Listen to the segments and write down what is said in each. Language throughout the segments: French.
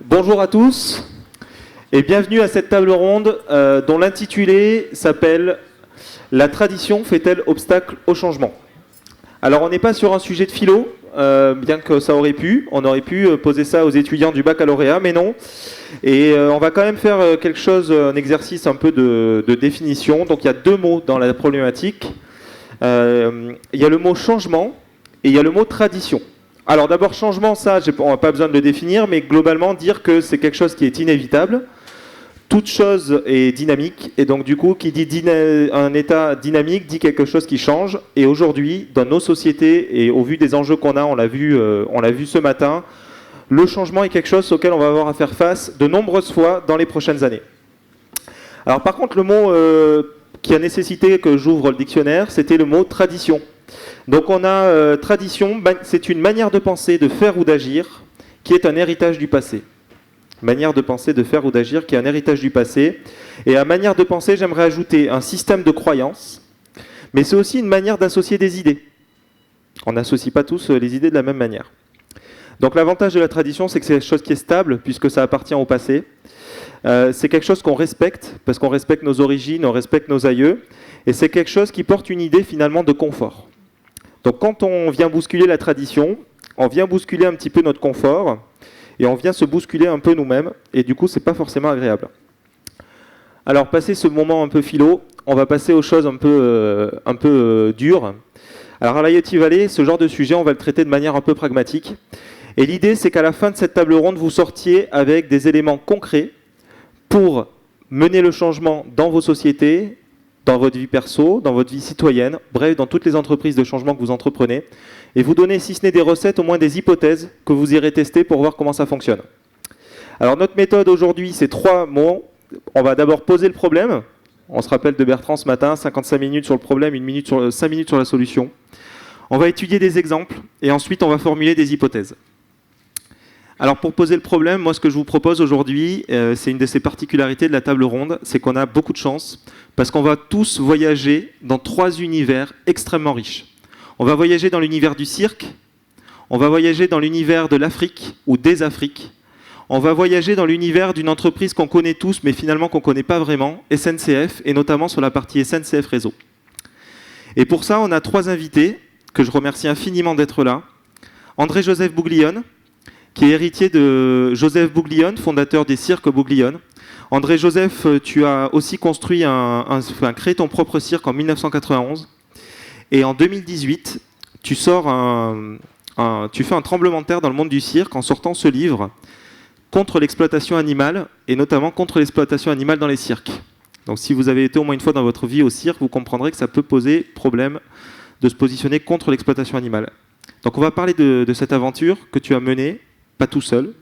Bonjour à tous et bienvenue à cette table ronde dont l'intitulé s'appelle « La tradition fait-elle obstacle au changement ?» Alors on n'est pas sur un sujet de philo, bien que ça aurait pu. On aurait pu poser ça aux étudiants du baccalauréat, mais non. Et on va quand même faire quelque chose, un exercice un peu de définition. Donc il y a deux mots dans la problématique. Il y a le mot changement et il y a le mot tradition. Alors d'abord, changement, ça, on n'a pas besoin de le définir, mais globalement, dire que c'est quelque chose qui est inévitable. Toute chose est dynamique, et donc du coup, qui dit un état dynamique dit quelque chose qui change. Et aujourd'hui, dans nos sociétés, et au vu des enjeux qu'on a, on l'a vu ce matin, le changement est quelque chose auquel on va avoir à faire face de nombreuses fois dans les prochaines années. Alors par contre, le mot qui a nécessité que j'ouvre le dictionnaire, c'était le mot tradition. Donc on a tradition, c'est une manière de penser, de faire ou d'agir qui est un héritage du passé. Manière de penser, de faire ou d'agir qui est un héritage du passé. Et à manière de penser, j'aimerais ajouter un système de croyances, mais c'est aussi une manière d'associer des idées. On n'associe pas tous les idées de la même manière. Donc l'avantage de la tradition, c'est que c'est quelque chose qui est stable, puisque ça appartient au passé. C'est quelque chose qu'on respecte, parce qu'on respecte nos origines, on respecte nos aïeux, et c'est quelque chose qui porte une idée finalement de confort. Donc quand on vient bousculer la tradition, on vient bousculer un petit peu notre confort, et on vient se bousculer un peu nous-mêmes, et du coup c'est pas forcément agréable. Alors passé ce moment un peu philo, on va passer aux choses un peu dures. Alors à l'IoT Valley, ce genre de sujet, on va le traiter de manière un peu pragmatique. Et l'idée, c'est qu'à la fin de cette table ronde, vous sortiez avec des éléments concrets pour mener le changement dans vos sociétés, dans votre vie perso, dans votre vie citoyenne, bref, dans toutes les entreprises de changement que vous entreprenez, et vous donner, si ce n'est des recettes, au moins des hypothèses que vous irez tester pour voir comment ça fonctionne. Alors notre méthode aujourd'hui, c'est 3 mots. On va d'abord poser le problème. On se rappelle de Bertrand ce matin, 55 minutes sur le problème, 5 minutes sur la solution. On va étudier des exemples, et ensuite on va formuler des hypothèses. Alors pour poser le problème, moi ce que je vous propose aujourd'hui, c'est une de ces particularités de la table ronde, c'est qu'on a beaucoup de chance, parce qu'on va tous voyager dans 3 univers extrêmement riches. On va voyager dans l'univers du cirque, on va voyager dans l'univers de l'Afrique ou des Afriques, on va voyager dans l'univers d'une entreprise qu'on connaît tous, mais finalement qu'on ne connaît pas vraiment, SNCF, et notamment sur la partie SNCF Réseau. Et pour ça, on a 3 invités, que je remercie infiniment d'être là. André-Joseph Bouglione, qui est héritier de Joseph Bouglione, fondateur des cirques Bouglione. André-Joseph, tu as aussi construit créé ton propre cirque en 1991. Et en 2018, tu fais un tremblement de terre dans le monde du cirque en sortant ce livre contre l'exploitation animale, et notamment contre l'exploitation animale dans les cirques. Donc si vous avez été au moins une fois dans votre vie au cirque, vous comprendrez que ça peut poser problème de se positionner contre l'exploitation animale. Donc on va parler de cette aventure que tu as menée, pas tout seul,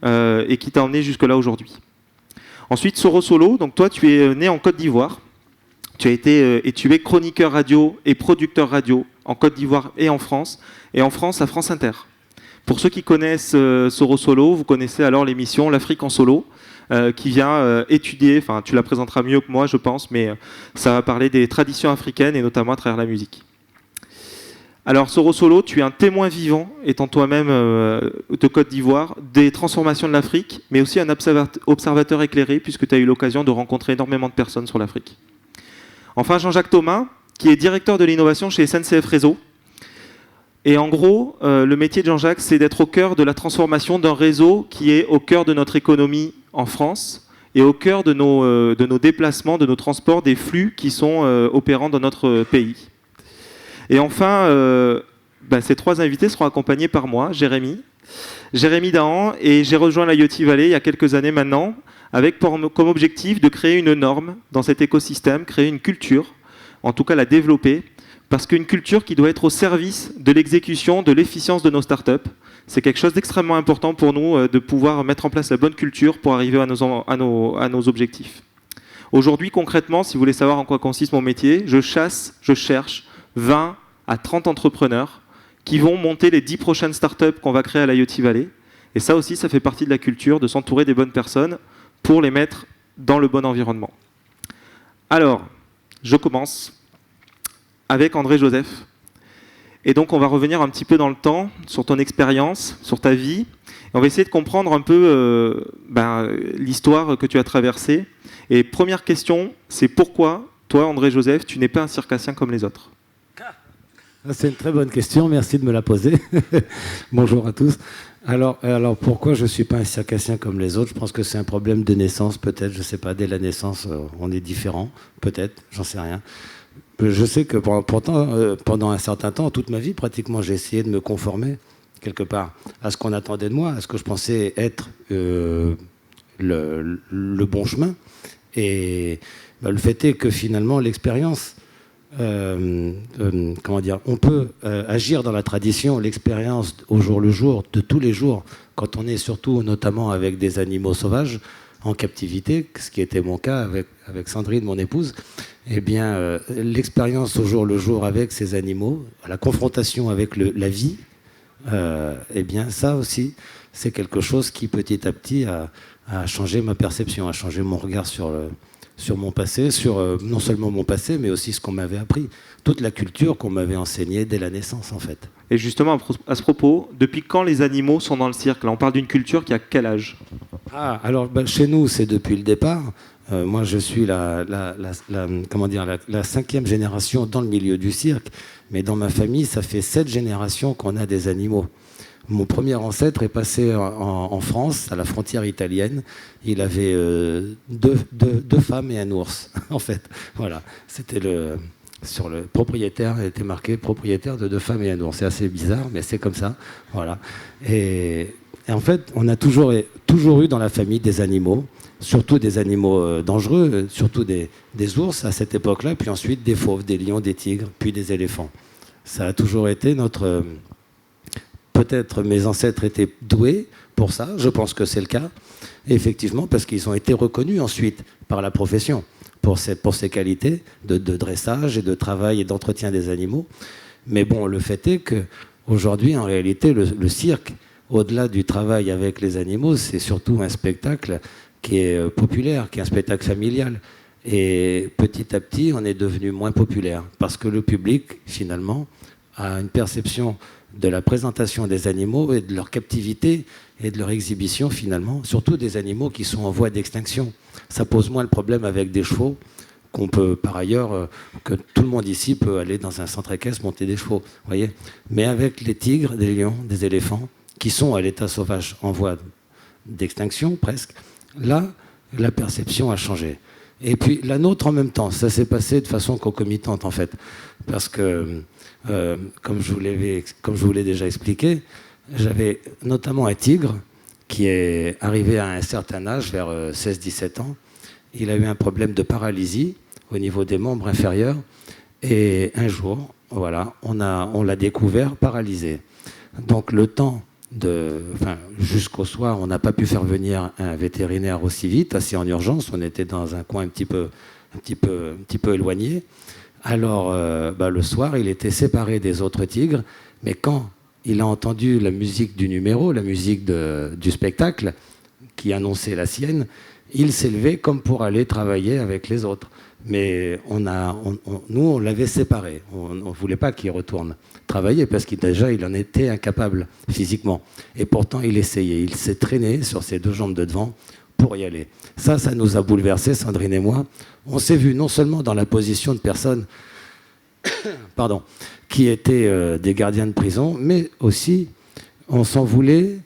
et qui t'a emmené jusque-là aujourd'hui. Ensuite, Soro Solo, donc toi tu es né en Côte d'Ivoire, tu es chroniqueur radio et producteur radio en Côte d'Ivoire et en France à France Inter. Pour ceux qui connaissent Soro Solo, vous connaissez alors l'émission L'Afrique en solo, qui vient étudier, enfin tu la présenteras mieux que moi je pense, mais ça va parler des traditions africaines et notamment à travers la musique. Alors Soro Solo, tu es un témoin vivant, étant toi-même de Côte d'Ivoire, des transformations de l'Afrique, mais aussi un observateur éclairé, puisque tu as eu l'occasion de rencontrer énormément de personnes sur l'Afrique. Enfin, Jean-Jacques Thomas, qui est directeur de l'innovation chez SNCF Réseau. Et en gros, le métier de Jean-Jacques, c'est d'être au cœur de la transformation d'un réseau qui est au cœur de notre économie en France et au cœur de nos déplacements, de nos transports, des flux qui sont opérants dans notre pays. Et enfin, ces 3 invités seront accompagnés par moi, Jérémy Dahan, et j'ai rejoint l'IoT Valley il y a quelques années maintenant, avec comme objectif de créer une norme dans cet écosystème, créer une culture, en tout cas la développer, parce qu'une culture qui doit être au service de l'exécution, de l'efficience de nos startups. C'est quelque chose d'extrêmement important pour nous de pouvoir mettre en place la bonne culture pour arriver à nos objectifs. Aujourd'hui, concrètement, si vous voulez savoir en quoi consiste mon métier, je cherche 20 à 30 entrepreneurs qui vont monter les 10 prochaines startups qu'on va créer à l'IoT Valley. Et ça aussi, ça fait partie de la culture, de s'entourer des bonnes personnes pour les mettre dans le bon environnement. Alors, je commence avec André-Joseph. Et donc, on va revenir un petit peu dans le temps, sur ton expérience, sur ta vie, On va essayer de comprendre un peu l'histoire que tu as traversée. Et première question, c'est pourquoi, toi, André-Joseph, tu n'es pas un circassien comme les autres? C'est une très bonne question, merci de me la poser. Bonjour à tous. Alors pourquoi je ne suis pas un circassien comme les autres? Je pense que c'est un problème de naissance, peut-être, je ne sais pas, dès la naissance, on est différent, peut-être, j'en sais rien. Je sais que pourtant, pendant un certain temps, toute ma vie, pratiquement, j'ai essayé de me conformer, quelque part, à ce qu'on attendait de moi, à ce que je pensais être le bon chemin. Et le fait est que finalement, l'expérience... on peut agir dans la tradition, l'expérience au jour le jour, de tous les jours, quand on est surtout notamment avec des animaux sauvages en captivité, ce qui était mon cas avec Sandrine, mon épouse, eh bien, l'expérience au jour le jour avec ces animaux, la confrontation avec la vie, eh bien, ça aussi, c'est quelque chose qui petit à petit a changé ma perception, a changé mon regard sur mon passé, sur non seulement mon passé, mais aussi ce qu'on m'avait appris. Toute la culture qu'on m'avait enseignée dès la naissance, en fait. Et justement, à ce propos, depuis quand les animaux sont dans le cirque? Là, on parle d'une culture qui a quel âge? Alors, chez nous, c'est depuis le départ. Moi, je suis la 5e génération dans le milieu du cirque. Mais dans ma famille, ça fait 7 générations qu'on a des animaux. Mon premier ancêtre est passé en France, à la frontière italienne. Il avait deux femmes et un ours, en fait. Voilà, c'était sur le propriétaire, il était marqué propriétaire de 2 femmes et un ours. C'est assez bizarre, mais c'est comme ça. Voilà. Et en fait, on a toujours eu dans la famille des animaux, surtout des animaux dangereux, surtout des ours à cette époque-là, puis ensuite des fauves, des lions, des tigres, puis des éléphants. Ça a toujours été notre... Peut-être mes ancêtres étaient doués pour ça, je pense que c'est le cas, effectivement, parce qu'ils ont été reconnus ensuite par la profession pour ces qualités de dressage et de travail et d'entretien des animaux. Mais bon, le fait est qu'aujourd'hui, en réalité, le cirque, au-delà du travail avec les animaux, c'est surtout un spectacle qui est populaire, qui est un spectacle familial. Et petit à petit, on est devenu moins populaire, parce que le public, finalement, a une perception de la présentation des animaux et de leur captivité et de leur exhibition finalement, surtout des animaux qui sont en voie d'extinction. Ça pose moins le problème avec des chevaux qu'on peut par ailleurs, que tout le monde ici peut aller dans un centre équestre monter des chevaux, voyez. Mais avec les tigres, des lions, des éléphants, qui sont à l'état sauvage en voie d'extinction presque, là, la perception a changé. Et puis la nôtre en même temps, ça s'est passé de façon concomitante en fait, parce que comme je vous l'ai déjà expliqué, j'avais notamment un tigre qui est arrivé à un certain âge, vers 16-17 ans. Il a eu un problème de paralysie au niveau des membres inférieurs. Et un jour, voilà, on l'a découvert paralysé. Donc le temps jusqu'au soir, on n'a pas pu faire venir un vétérinaire aussi vite, assez en urgence. On était dans un coin un petit peu éloigné. Alors, le soir, il était séparé des autres tigres, mais quand il a entendu la musique du numéro, la musique du spectacle, qui annonçait la sienne, il s'est levé comme pour aller travailler avec les autres. Mais nous, on l'avait séparé. On ne voulait pas qu'il retourne travailler, parce qu'il en était incapable physiquement. Et pourtant, il essayait. Il s'est traîné sur ses 2 jambes de devant pour y aller. Ça nous a bouleversés, Sandrine et moi. On s'est vu non seulement dans la position de personnes qui étaient des gardiens de prison, mais aussi on s'en voulait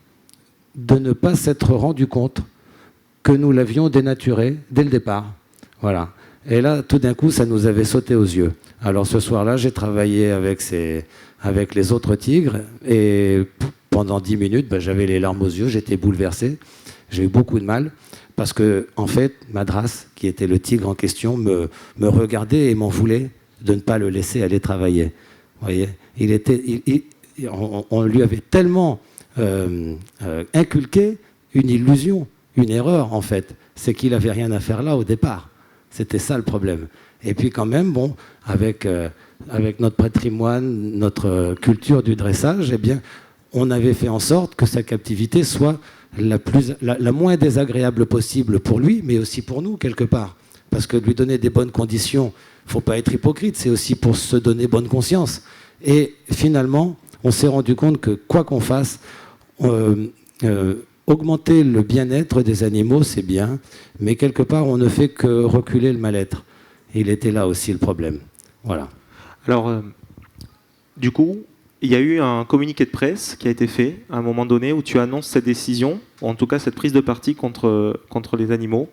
de ne pas s'être rendu compte que nous l'avions dénaturé dès le départ. Voilà. Et là, tout d'un coup, ça nous avait sauté aux yeux. Alors ce soir-là, j'ai travaillé avec les autres tigres, et pendant 10 minutes, j'avais les larmes aux yeux, j'étais bouleversé, j'ai eu beaucoup de mal. Parce que, en fait, Madras, qui était le tigre en question, me regardait et m'en voulait de ne pas le laisser aller travailler. Vous voyez, on lui avait tellement inculqué une illusion, une erreur, en fait. C'est qu'il n'avait rien à faire là au départ. C'était ça le problème. Et puis quand même, bon, avec notre patrimoine, notre culture du dressage, eh bien, on avait fait en sorte que sa captivité soit la moins désagréable possible pour lui, mais aussi pour nous, quelque part. Parce que lui donner des bonnes conditions, il ne faut pas être hypocrite, c'est aussi pour se donner bonne conscience. Et finalement, on s'est rendu compte que quoi qu'on fasse, augmenter le bien-être des animaux, c'est bien, mais quelque part, on ne fait que reculer le mal-être. Il était là aussi le problème. Voilà. Alors, du coup, il y a eu un communiqué de presse qui a été fait à un moment donné où tu annonces cette décision, ou en tout cas cette prise de parti contre les animaux.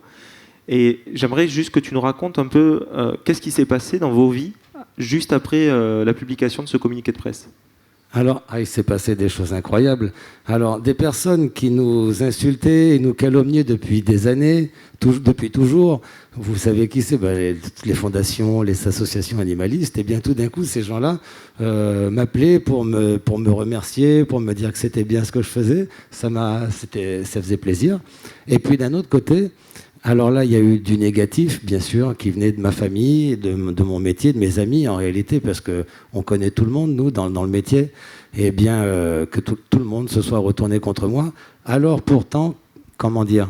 Et j'aimerais juste que tu nous racontes un peu qu'est-ce qui s'est passé dans vos vies juste après la publication de ce communiqué de presse. Alors, il s'est passé des choses incroyables. Alors, des personnes qui nous insultaient et nous calomniaient depuis des années, depuis toujours, vous savez qui c'est, les fondations, les associations animalistes, et bien tout d'un coup, ces gens-là m'appelaient pour me remercier, pour me dire que c'était bien ce que je faisais. Ça faisait plaisir. Et puis d'un autre côté, alors là, il y a eu du négatif, bien sûr, qui venait de ma famille, de mon métier, de mes amis, en réalité, parce qu'on connaît tout le monde, nous, dans le métier, et bien que tout le monde se soit retourné contre moi. Alors pourtant, comment dire,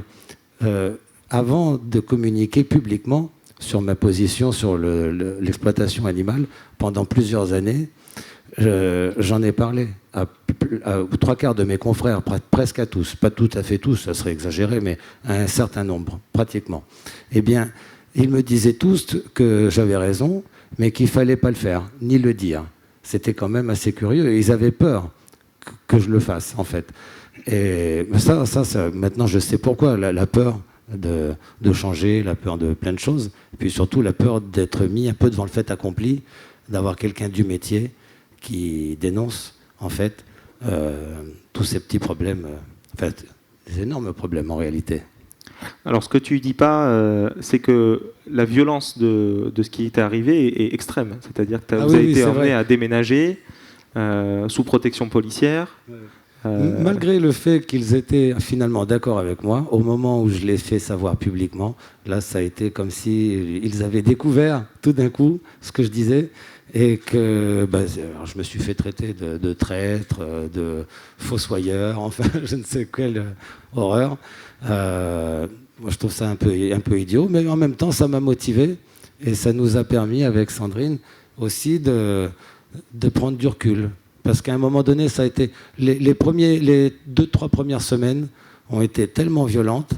avant de communiquer publiquement sur ma position sur l'exploitation animale, pendant plusieurs années, j'en ai parlé aux trois quarts de mes confrères, presque à tous, pas tout à fait tous, ça serait exagéré, mais à un certain nombre, pratiquement. Eh bien, ils me disaient tous que j'avais raison, mais qu'il ne fallait pas le faire, ni le dire. C'était quand même assez curieux, et ils avaient peur que je le fasse, en fait. Et ça maintenant, je sais pourquoi, la peur de changer, la peur de plein de choses, et puis surtout la peur d'être mis un peu devant le fait accompli, d'avoir quelqu'un du métier qui dénonce en fait tous ces petits problèmes, en fait, des énormes problèmes en réalité. Alors ce que tu dis pas, c'est que la violence de ce qui t'est arrivé est extrême. C'est-à-dire que vous avez été emmené à déménager sous protection policière. Malgré le fait qu'ils étaient finalement d'accord avec moi, au moment où je l'ai fait savoir publiquement, là ça a été comme si ils avaient découvert tout d'un coup ce que je disais. Et que alors je me suis fait traiter de traître, de fossoyeur, enfin je ne sais quelle horreur. Moi je trouve ça un peu idiot, mais en même temps ça m'a motivé et ça nous a permis avec Sandrine aussi de prendre du recul. Parce qu'à un moment donné, ça a été les 2-3 premières semaines ont été tellement violentes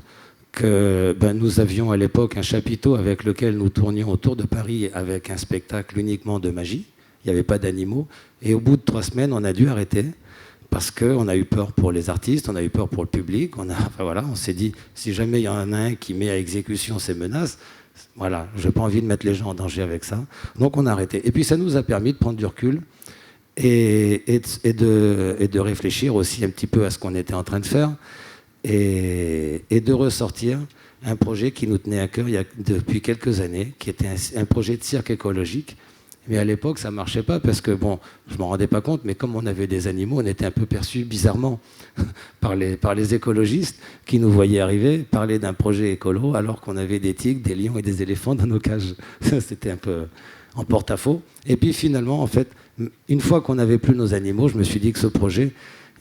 que nous avions à l'époque un chapiteau avec lequel nous tournions autour de Paris avec un spectacle uniquement de magie. Il n'y avait pas d'animaux. Et au bout de 3 semaines, on a dû arrêter parce qu'on a eu peur pour les artistes, on a eu peur pour le public. On s'est dit, si jamais il y en a un qui met à exécution ces menaces, voilà, je n'ai pas envie de mettre les gens en danger avec ça. Donc on a arrêté. Et puis ça nous a permis de prendre du recul et de réfléchir aussi un petit peu à ce qu'on était en train de faire. Et de ressortir un projet qui nous tenait à cœur depuis quelques années, qui était un projet de cirque écologique. Mais à l'époque, ça ne marchait pas parce que, je ne m'en rendais pas compte, mais comme on avait des animaux, on était un peu perçus bizarrement par les écologistes qui nous voyaient arriver, parler d'un projet écolo alors qu'on avait des tigres, des lions et des éléphants dans nos cages. C'était un peu en porte-à-faux. Et puis finalement, en fait, une fois qu'on n'avait plus nos animaux, je me suis dit que ce projet,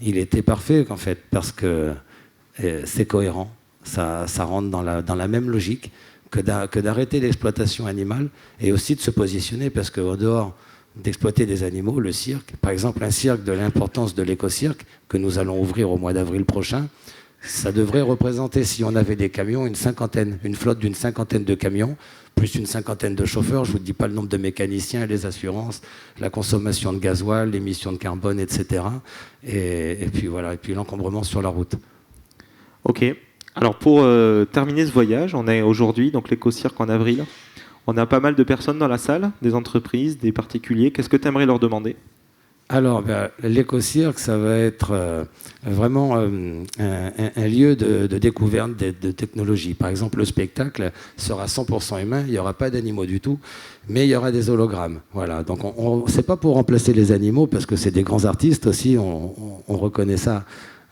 il était parfait, en fait, parce que c'est cohérent, ça rentre dans la même logique que d'arrêter l'exploitation animale et aussi de se positionner, parce qu'au dehors d'exploiter des animaux, le cirque, par exemple un cirque de l'importance de l'éco-cirque que nous allons ouvrir au mois d'avril prochain, ça devrait représenter, si on avait des camions, une flotte d'une cinquantaine de camions, plus une cinquantaine de chauffeurs, je ne vous dis pas le nombre de mécaniciens, les assurances, la consommation de gasoil, l'émission de carbone, etc. Et puis voilà, et puis l'encombrement sur la route. Ok. Alors pour terminer ce voyage, on est aujourd'hui, donc l'éco-cirque en avril. On a pas mal de personnes dans la salle, des entreprises, des particuliers. Qu'est-ce que tu aimerais leur demander ? Alors, l'éco-cirque, ça va être vraiment un lieu de découverte de technologie. Par exemple, le spectacle sera 100% humain, il n'y aura pas d'animaux du tout, mais il y aura des hologrammes. Voilà. Donc, c'est pas pour remplacer les animaux, parce que c'est des grands artistes aussi, on reconnaît ça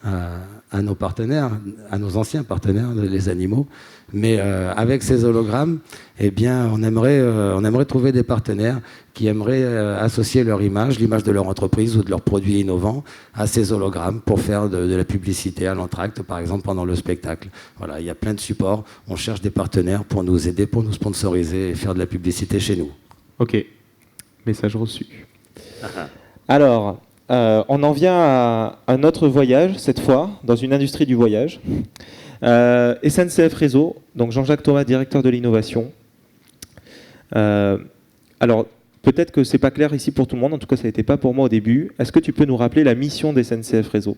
à nos partenaires, à nos anciens partenaires, les animaux. Mais avec ces hologrammes, eh bien, on aimerait trouver des partenaires qui aimeraient associer leur image, l'image de leur entreprise ou de leurs produits innovants à ces hologrammes pour faire de la publicité à l'entracte, par exemple, pendant le spectacle. Voilà, il y a plein de supports. On cherche des partenaires pour nous aider, pour nous sponsoriser et faire de la publicité chez nous. Ok, message reçu. Alors, on en vient à un autre voyage, cette fois, dans une industrie du voyage. SNCF Réseau, donc Jean-Jacques Thomas, directeur de l'innovation. Alors, peut-être que c'est pas clair ici pour tout le monde, en tout cas ça n'était pas pour moi au début. Est-ce que tu peux nous rappeler la mission des SNCF Réseau ?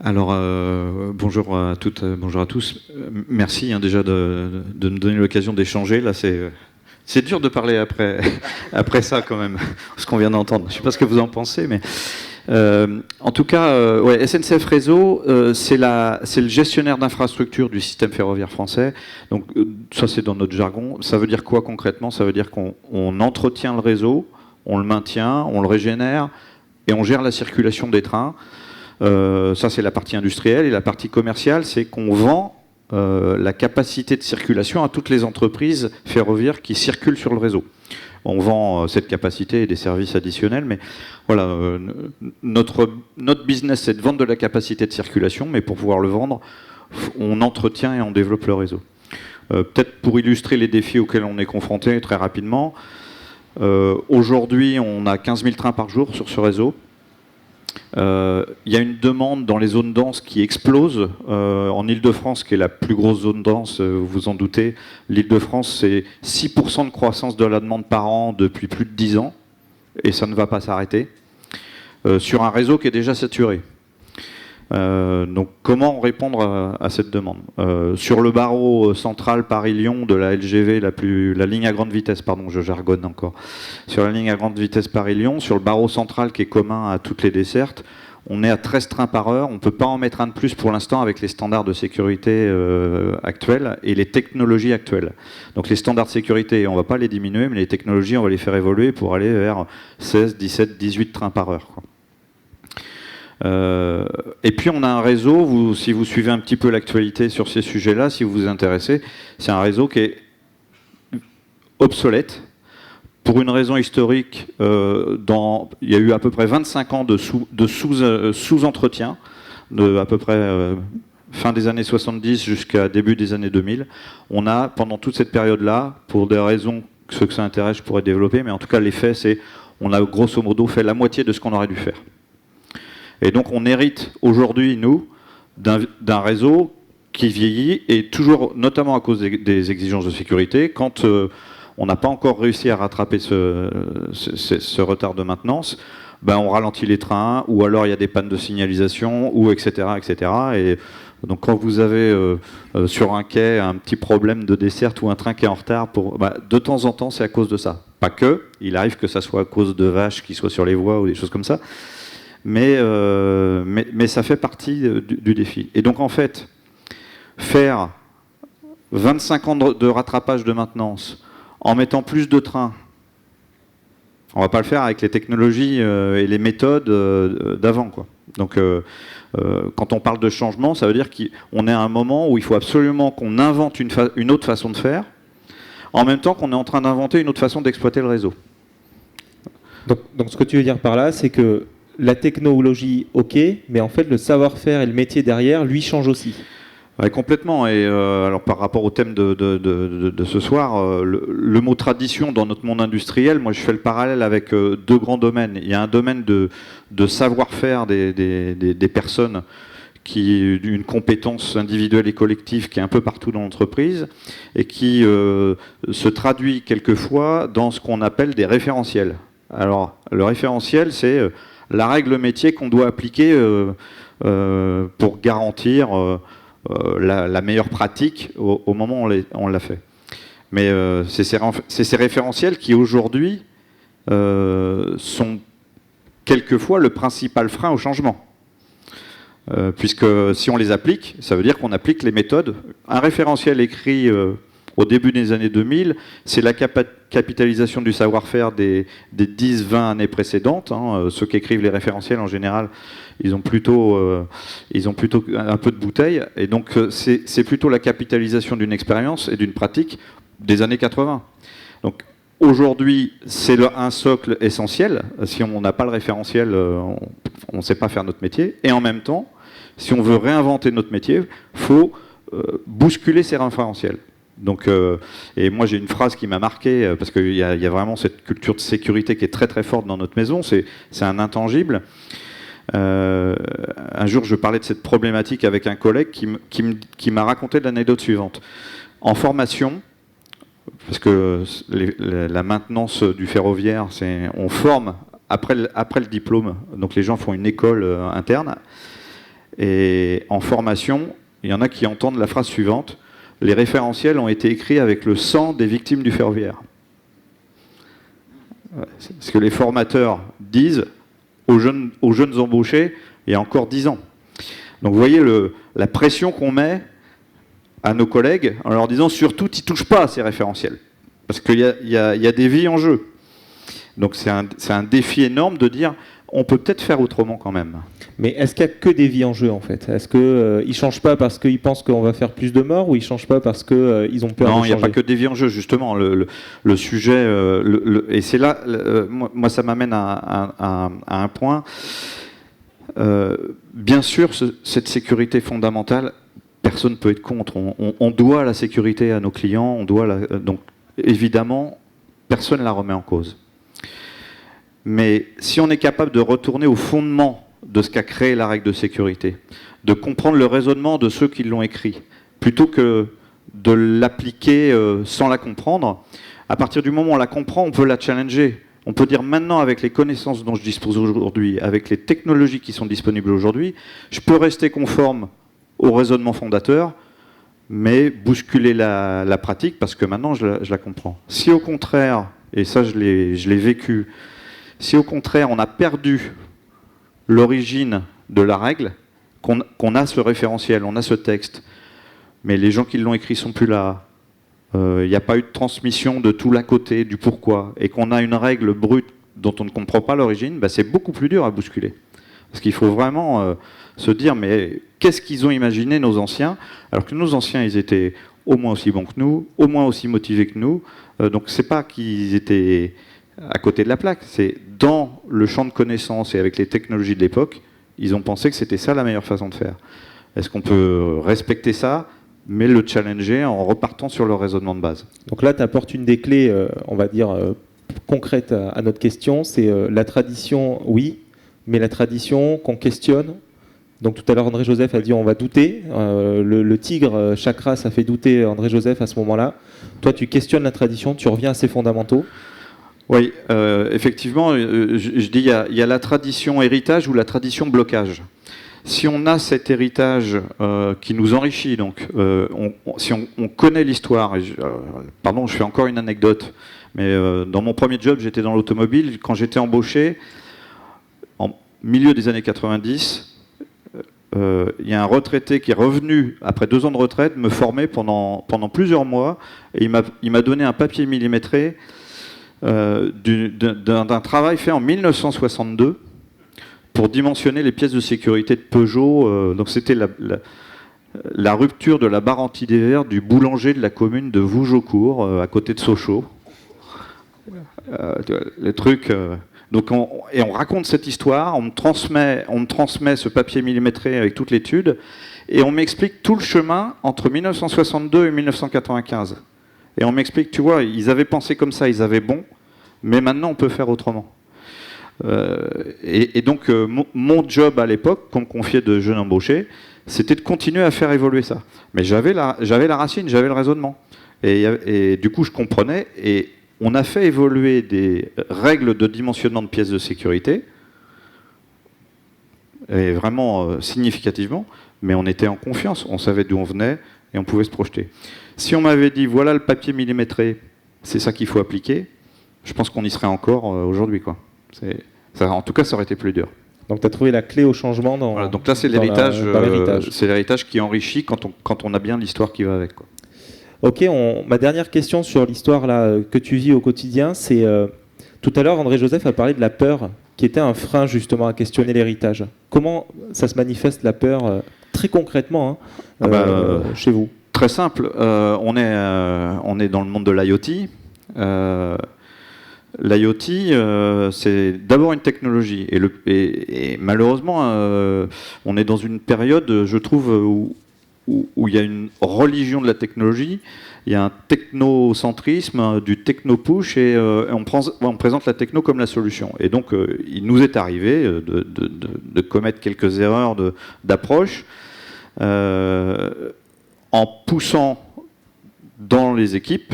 Alors, bonjour à toutes, bonjour à tous. Merci déjà de nous donner l'occasion d'échanger. Là, c'est dur de parler après ça quand même, ce qu'on vient d'entendre. Je ne sais pas ce que vous en pensez, mais en tout cas, ouais, SNCF Réseau, c'est le gestionnaire d'infrastructure du système ferroviaire français. Donc ça, c'est dans notre jargon. Ça veut dire quoi concrètement ? Ça veut dire qu'on entretient le réseau, on le maintient, on le régénère et on gère la circulation des trains. Ça, c'est la partie industrielle. Et la partie commerciale, c'est qu'on vend la capacité de circulation à toutes les entreprises ferroviaires qui circulent sur le réseau. On vend cette capacité et des services additionnels, mais voilà, notre business, c'est de vendre de la capacité de circulation, mais pour pouvoir le vendre, on entretient et on développe le réseau. Peut-être pour illustrer les défis auxquels on est confronté très rapidement, aujourd'hui, on a 15 000 trains par jour sur ce réseau. Il y a une demande dans les zones denses qui explose. En Île-de-France, qui est la plus grosse zone dense, vous vous en doutez, l'Île-de-France, c'est 6% de croissance de la demande par an depuis plus de 10 ans, et ça ne va pas s'arrêter, sur un réseau qui est déjà saturé. Donc comment répondre à cette demande ? Sur le barreau central Paris-Lyon de la LGV, la ligne à grande vitesse, pardon, je jargonne encore. Sur la ligne à grande vitesse Paris-Lyon, sur le barreau central qui est commun à toutes les dessertes, on est à 13 trains par heure. On ne peut pas en mettre un de plus pour l'instant avec les standards de sécurité actuels et les technologies actuelles. Donc les standards de sécurité, on ne va pas les diminuer, mais les technologies, on va les faire évoluer pour aller vers 16, 17, 18 trains par heure, quoi. Et puis on a un réseau, si vous suivez un petit peu l'actualité sur ces sujets-là, si vous vous intéressez, c'est un réseau qui est obsolète. Pour une raison historique, il y a eu à peu près 25 ans de sous-entretien, de à peu près fin des années 70 jusqu'à début des années 2000. On a, pendant toute cette période-là, pour des raisons, ceux que ça intéresse, je pourrais développer, mais en tout cas l'effet, c'est on a grosso modo fait la moitié de ce qu'on aurait dû faire. Et donc on hérite aujourd'hui, nous, d'un réseau qui vieillit, et toujours, notamment à cause des exigences de sécurité, quand on n'a pas encore réussi à rattraper ce retard de maintenance, ben on ralentit les trains, ou alors il y a des pannes de signalisation, ou etc. etc. Et donc quand vous avez sur un quai un petit problème de desserte ou un train qui est en retard, de temps en temps c'est à cause de ça. Pas que, il arrive que ça soit à cause de vaches qui soient sur les voies ou des choses comme ça. Mais ça fait partie du défi. Et donc en fait, faire 25 ans de rattrapage de maintenance en mettant plus de trains, on ne va pas le faire avec les technologies et les méthodes d'avant, quoi. Donc quand on parle de changement, ça veut dire qu'on est à un moment où il faut absolument qu'on invente une autre façon de faire, en même temps qu'on est en train d'inventer une autre façon d'exploiter le réseau. Donc ce que tu veux dire par là, c'est que la technologie, ok, mais en fait le savoir-faire et le métier derrière, lui, change aussi. Ouais, complètement. Et alors par rapport au thème de ce soir, le mot tradition dans notre monde industriel, moi je fais le parallèle avec deux grands domaines. Il y a un domaine de savoir-faire des personnes, une compétence individuelle et collective qui est un peu partout dans l'entreprise et qui se traduit quelquefois dans ce qu'on appelle des référentiels. Alors le référentiel, c'est la règle métier qu'on doit appliquer pour garantir la meilleure pratique au moment où on l'a fait. Mais c'est ces référentiels qui aujourd'hui sont quelquefois le principal frein au changement. Puisque si on les applique, ça veut dire qu'on applique les méthodes. Un référentiel écrit au début des années 2000, c'est la capitalisation du savoir-faire des 10-20 années précédentes. Ceux qui écrivent les référentiels, en général, ils ont plutôt un peu de bouteille. Et donc, c'est plutôt la capitalisation d'une expérience et d'une pratique des années 80. Donc, aujourd'hui, c'est un socle essentiel. Si on n'a pas le référentiel, on ne sait pas faire notre métier. Et en même temps, si on veut réinventer notre métier, il faut bousculer ces référentiels. Donc, et moi j'ai une phrase qui m'a marqué, parce qu'il y a vraiment cette culture de sécurité qui est très très forte dans notre maison, c'est un intangible. Un jour je parlais de cette problématique avec un collègue qui m'a raconté l'anecdote suivante. En formation, parce que la maintenance du ferroviaire, on forme après le diplôme, donc les gens font une école interne, et en formation, il y en a qui entendent la phrase suivante: les référentiels ont été écrits avec le sang des victimes du ferroviaire. C'est ce que les formateurs disent aux jeunes embauchés il y a encore 10 ans. Donc vous voyez la pression qu'on met à nos collègues en leur disant surtout tu ne touches pas à ces référentiels, parce qu'il y a des vies en jeu. Donc c'est un défi énorme de dire on peut peut-être faire autrement quand même. Mais est-ce qu'il n'y a que des vies en jeu en fait? Est-ce qu'ils ne changent pas parce qu'ils pensent qu'on va faire plus de morts, ou ils ne changent pas parce qu'ils ont peur de changer? Non, il n'y a pas que des vies en jeu, justement. Le sujet, et c'est là, moi ça m'amène à un point. Bien sûr, cette sécurité fondamentale, personne ne peut être contre. On doit la sécurité à nos clients, donc évidemment, personne ne la remet en cause. Mais si on est capable de retourner au fondement de ce qu'a créé la règle de sécurité, de comprendre le raisonnement de ceux qui l'ont écrit, plutôt que de l'appliquer sans la comprendre, à partir du moment où on la comprend, on peut la challenger. On peut dire maintenant, avec les connaissances dont je dispose aujourd'hui, avec les technologies qui sont disponibles aujourd'hui, je peux rester conforme au raisonnement fondateur, mais bousculer la pratique, parce que maintenant je la comprends. Si au contraire, et ça je l'ai vécu, si au contraire on a perdu l'origine de la règle, qu'on a ce référentiel, on a ce texte, mais les gens qui l'ont écrit sont plus là, il n'y a pas eu de transmission de tout l'à côté, du pourquoi, et qu'on a une règle brute dont on ne comprend pas l'origine, bah c'est beaucoup plus dur à bousculer. Parce qu'il faut vraiment se dire, mais qu'est-ce qu'ils ont imaginé nos anciens, alors que nos anciens, ils étaient au moins aussi bons que nous, au moins aussi motivés que nous, donc c'est pas qu'ils étaient à côté de la plaque, c'est dans le champ de connaissances et avec les technologies de l'époque, ils ont pensé que c'était ça la meilleure façon de faire. Est-ce qu'on peut respecter ça, mais le challenger en repartant sur le raisonnement de base? Donc là, tu apportes une des clés, on va dire, concrètes à notre question, c'est la tradition, oui, mais la tradition qu'on questionne. Donc tout à l'heure, André-Joseph a dit on va douter. Le tigre, chakra, ça fait douter André-Joseph à ce moment-là. Toi, tu questionnes la tradition, tu reviens à ses fondamentaux. Oui, effectivement, je dis il y a la tradition héritage ou la tradition blocage. Si on a cet héritage qui nous enrichit, donc si on connaît l'histoire, pardon, je fais encore une anecdote, mais dans mon premier job, j'étais dans l'automobile. Quand j'étais embauché, en milieu des années 90, il y a un retraité qui est revenu, après 2 ans de retraite, me former pendant plusieurs mois, et il m'a donné un papier millimétré d'un travail fait en 1962 pour dimensionner les pièces de sécurité de Peugeot. Donc c'était la rupture de la barre anti-dévers du boulanger de la commune de Vougeaucourt, à côté de Sochaux. Les trucs. Donc on raconte cette histoire, on me transmet ce papier millimétré avec toute l'étude, et on m'explique tout le chemin entre 1962 et 1995. Et on m'explique, tu vois, ils avaient pensé comme ça, ils avaient bon, mais maintenant on peut faire autrement. Et donc mon job à l'époque, qu'on me confiait de jeunes embauchés, c'était de continuer à faire évoluer ça. Mais j'avais la racine, j'avais le raisonnement. Et du coup je comprenais, et on a fait évoluer des règles de dimensionnement de pièces de sécurité, et vraiment significativement, mais on était en confiance, on savait d'où on venait, et on pouvait se projeter. Si on m'avait dit, voilà le papier millimétré, c'est ça qu'il faut appliquer, je pense qu'on y serait encore aujourd'hui, quoi. En tout cas, ça aurait été plus dur. Donc tu as trouvé la clé au changement dans... Voilà, donc là, c'est l'héritage. C'est l'héritage qui enrichit quand on a bien l'histoire qui va avec, quoi. Ok, ma dernière question sur l'histoire là, que tu vis au quotidien, c'est... tout à l'heure, André-Joseph a parlé de la peur, qui était un frein justement à questionner l'héritage. Comment ça se manifeste, la peur, très concrètement, chez vous? Très simple, on est dans le monde de l'IoT. L'IoT, c'est d'abord une technologie. Et malheureusement, on est dans une période, je trouve, où il y a une religion de la technologie, il y a un technocentrisme, du techno-push, et on présente la techno comme la solution. Et donc, il nous est arrivé de commettre quelques erreurs d'approche en poussant dans les équipes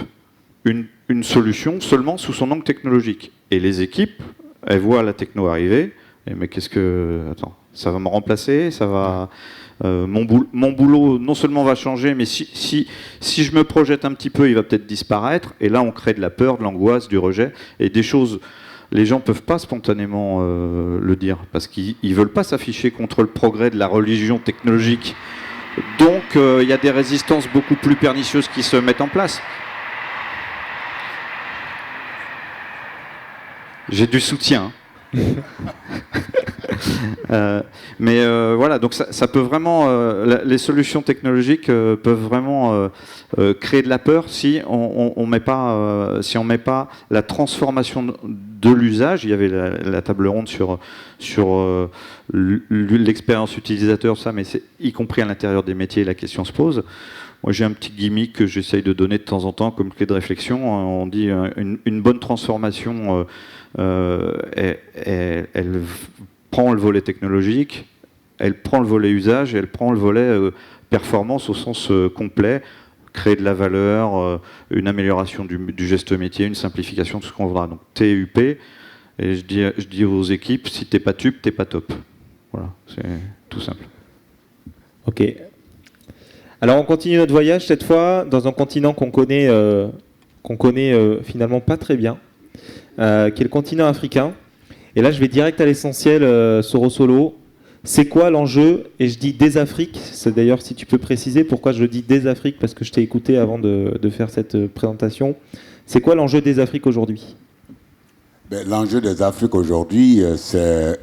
une solution seulement sous son angle technologique. Et les équipes, elles voient la techno arriver, et mais qu'est-ce que... Attends, ça va me remplacer, ça va... mon boulot non seulement va changer, mais si je me projette un petit peu, il va peut-être disparaître. Et là, on crée de la peur, de l'angoisse, du rejet, et des choses... Les gens ne peuvent pas spontanément le dire, parce qu'ils ne veulent pas s'afficher contre le progrès de la religion technologique. Donc, il y a des résistances beaucoup plus pernicieuses qui se mettent en place. J'ai du soutien. Mais voilà, donc ça peut vraiment, les solutions technologiques peuvent vraiment créer de la peur si on met pas la transformation de l'usage. Il y avait la table ronde sur l'expérience utilisateur, ça, mais y compris à l'intérieur des métiers, la question se pose. Moi, j'ai un petit gimmick que j'essaye de donner de temps en temps comme clé de réflexion. On dit une bonne transformation, elle prend le volet technologique, elle prend le volet usage, et elle prend le volet performance au sens complet, créer de la valeur, une amélioration du geste métier, une simplification de ce qu'on voudra. Donc TUP, et je dis aux équipes, si t'es pas TUP, t'es pas top. Voilà, c'est tout simple. Ok. Alors on continue notre voyage cette fois dans un continent qu'on connaît finalement pas très bien, qui est le continent africain. Et là je vais direct à l'essentiel, Soro Solo. C'est quoi l'enjeu? Et je dis des Afriques. C'est d'ailleurs, si tu peux préciser pourquoi je dis des Afriques, parce que je t'ai écouté avant de faire cette présentation. C'est quoi l'enjeu des Afriques aujourd'hui? L'enjeu des Afriques aujourd'hui, c'est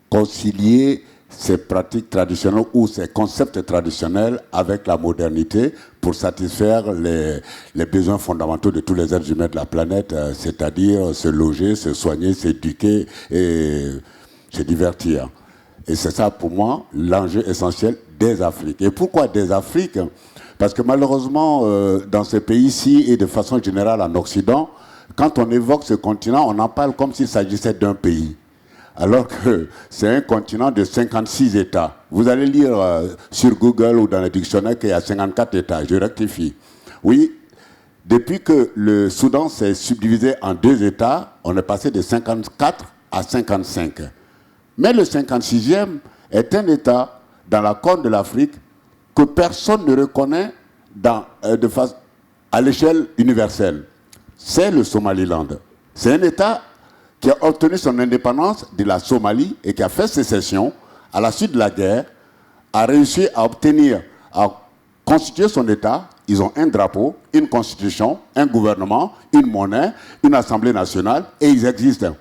concilier ces pratiques traditionnelles ou ces concepts traditionnels avec la modernité pour satisfaire les besoins fondamentaux de tous les êtres humains de la planète, c'est-à-dire se loger, se soigner, s'éduquer et se divertir. Et c'est ça pour moi l'enjeu essentiel des Afriques. Et pourquoi des Afriques? Parce que malheureusement, dans ces pays-ci et de façon générale en Occident, quand on évoque ce continent, on en parle comme s'il s'agissait d'un pays. Alors que c'est un continent de 56 États. Vous allez lire sur Google ou dans le dictionnaire qu'il y a 54 États. Je rectifie. Oui, depuis que le Soudan s'est subdivisé en 2 États, on est passé de 54 à 55. Mais le 56e est un État dans la Corne de l'Afrique que personne ne reconnaît à l'échelle universelle. C'est le Somaliland. C'est un État qui a obtenu son indépendance de la Somalie et qui a fait sécession à la suite de la guerre, a réussi à constituer son État. Ils ont un drapeau, une constitution, un gouvernement, une monnaie, une assemblée nationale, et ils existent.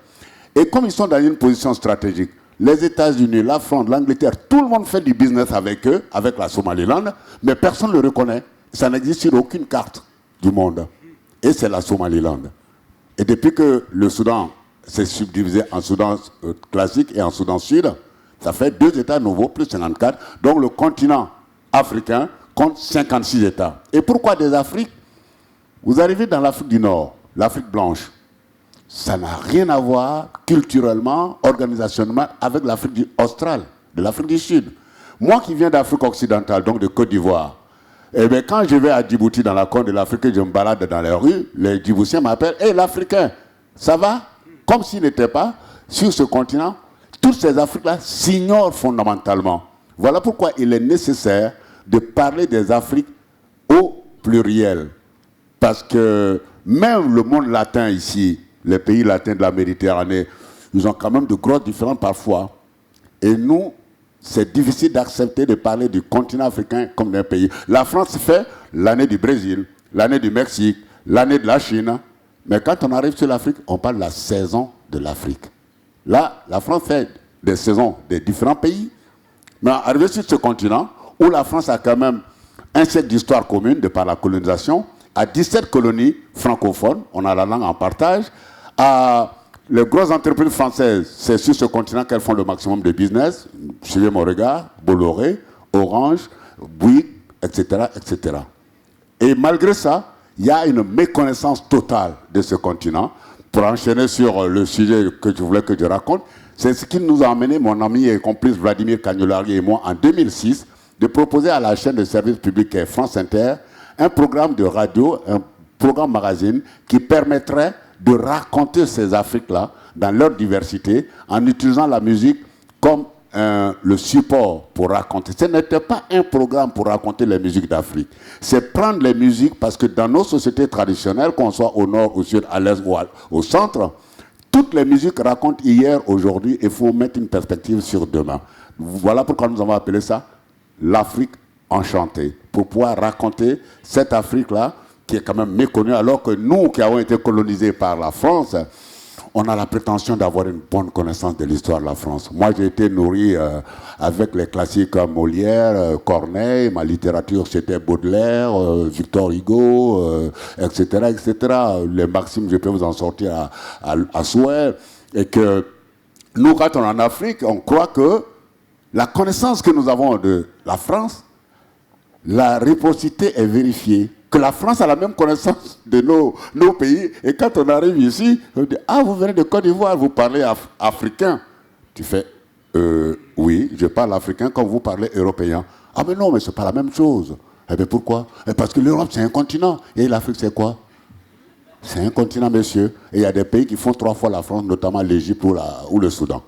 Et comme ils sont dans une position stratégique, les États-Unis, la France, l'Angleterre, tout le monde fait du business avec eux, avec la Somaliland, mais personne ne le reconnaît. Ça n'existe sur aucune carte du monde. Et c'est la Somaliland. Et depuis que le Soudan s'est subdivisé en Soudan classique et en Soudan Sud, ça fait 2 États nouveaux, plus 54. Donc le continent africain compte 56 États. Et pourquoi des Afriques? Vous arrivez dans l'Afrique du Nord, l'Afrique blanche. Ça n'a rien à voir culturellement, organisationnellement avec l'Afrique australe, de l'Afrique du Sud. Moi qui viens d'Afrique occidentale, donc de Côte d'Ivoire, eh bien, quand je vais à Djibouti, dans la Corne de l'Afrique, et je me balade dans les rues, les Djiboutiens m'appellent « Hé, l'Africain, ça va ?» Comme s'ils n'étaient pas sur ce continent. Toutes ces Afriques-là s'ignorent fondamentalement. Voilà pourquoi il est nécessaire de parler des Afriques au pluriel. Parce que même le monde latin ici, les pays latins de la Méditerranée, ils ont quand même de grosses différences parfois. Et nous, c'est difficile d'accepter de parler du continent africain comme d'un pays. La France fait l'année du Brésil, l'année du Mexique, l'année de la Chine. Mais quand on arrive sur l'Afrique, on parle de la saison de l'Afrique. Là, la France fait des saisons des différents pays. Mais arrivé sur ce continent, où la France a quand même un siècle d'histoire commune de par la colonisation, à 17 colonies francophones, on a la langue en partage. Les grosses entreprises françaises, c'est sur ce continent qu'elles font le maximum de business. Suivez mon regard, Bolloré, Orange, Bouygues, etc., etc. Et malgré ça, il y a une méconnaissance totale de ce continent. Pour enchaîner sur le sujet que je voulais que je raconte, c'est ce qui nous a amené, mon ami et complice Vladimir Cagnolari et moi, en 2006, de proposer à la chaîne de service public qui est France Inter un programme de radio, un programme magazine qui permettrait de raconter ces Afriques-là dans leur diversité en utilisant la musique comme le support pour raconter. Ce n'était pas un programme pour raconter les musiques d'Afrique. C'est prendre les musiques parce que dans nos sociétés traditionnelles, qu'on soit au nord, au sud, à l'est ou au centre, toutes les musiques racontent hier, aujourd'hui, et il faut mettre une perspective sur demain. Voilà pourquoi nous avons appelé ça l'Afrique enchantée, pour pouvoir raconter cette Afrique-là qui est quand même méconnue, alors que nous qui avons été colonisés par la France, on a la prétention d'avoir une bonne connaissance de l'histoire de la France. Moi, j'ai été nourri avec les classiques comme Molière, Corneille, ma littérature c'était Baudelaire, Victor Hugo, etc., etc. Les maximes, je peux vous en sortir à souhait. Et que nous, quand on est en Afrique, on croit que la connaissance que nous avons de la France, la réciprocité est vérifiée. Que la France a la même connaissance de nos pays. Et quand on arrive ici, on dit, ah, vous venez de Côte d'Ivoire, vous parlez africain. Tu fais, oui, je parle africain comme vous parlez européen. Ah, mais non, mais c'est pas la même chose. Eh bien, pourquoi? Parce que l'Europe, c'est un continent. Et l'Afrique, c'est quoi? C'est un continent, monsieur. Et il y a des pays qui font 3 fois la France, notamment l'Égypte ou le Soudan.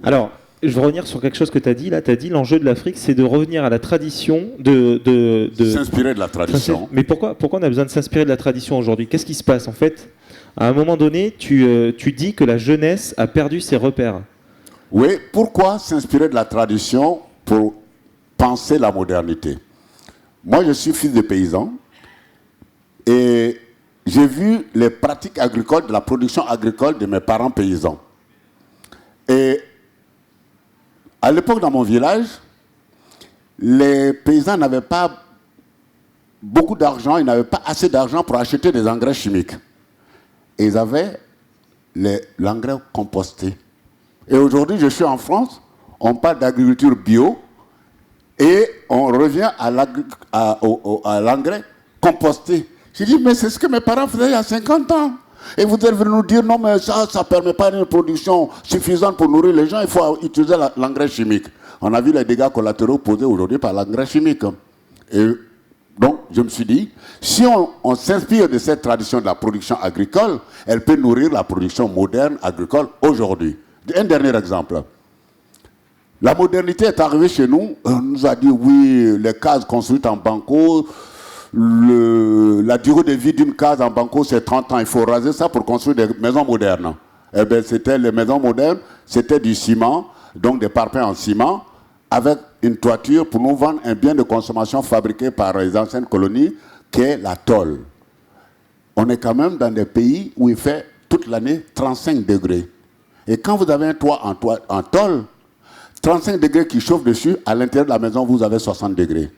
Alors, je veux revenir sur quelque chose que tu as dit. Là, tu as dit l'enjeu de l'Afrique, c'est de revenir à la tradition, de s'inspirer de la tradition. Mais pourquoi on a besoin de s'inspirer de la tradition aujourd'hui? Qu'est-ce qui se passe en fait? À un moment donné, tu dis que la jeunesse a perdu ses repères. Oui, pourquoi s'inspirer de la tradition pour penser la modernité? Moi, je suis fils de paysan et j'ai vu les pratiques agricoles, de la production agricole de mes parents paysans. Et à l'époque, dans mon village, les paysans n'avaient pas beaucoup d'argent, ils n'avaient pas assez d'argent pour acheter des engrais chimiques. Et ils avaient l'engrais composté. Et aujourd'hui, je suis en France, on parle d'agriculture bio, et on revient à l'engrais composté. J'ai dit, mais c'est ce que mes parents faisaient il y a 50 ans. Et vous êtes venu nous dire, non, mais ça ne permet pas une production suffisante pour nourrir les gens, il faut utiliser l'engrais chimique. On a vu les dégâts collatéraux posés aujourd'hui par l'engrais chimique. Et donc, je me suis dit, si on s'inspire de cette tradition de la production agricole, elle peut nourrir la production moderne agricole aujourd'hui. Un dernier exemple. La modernité est arrivée chez nous, on nous a dit, oui, les cases construites en banco, la durée de vie d'une case en banco, c'est 30 ans. Il faut raser ça pour construire des maisons modernes. Eh bien, les maisons modernes, c'était du ciment, donc des parpaings en ciment, avec une toiture pour nous vendre un bien de consommation fabriqué par les anciennes colonies, qui est la tôle. On est quand même dans des pays où il fait toute l'année 35 degrés. Et quand vous avez un toit en tôle, 35 degrés qui chauffent dessus, à l'intérieur de la maison, vous avez 60 degrés.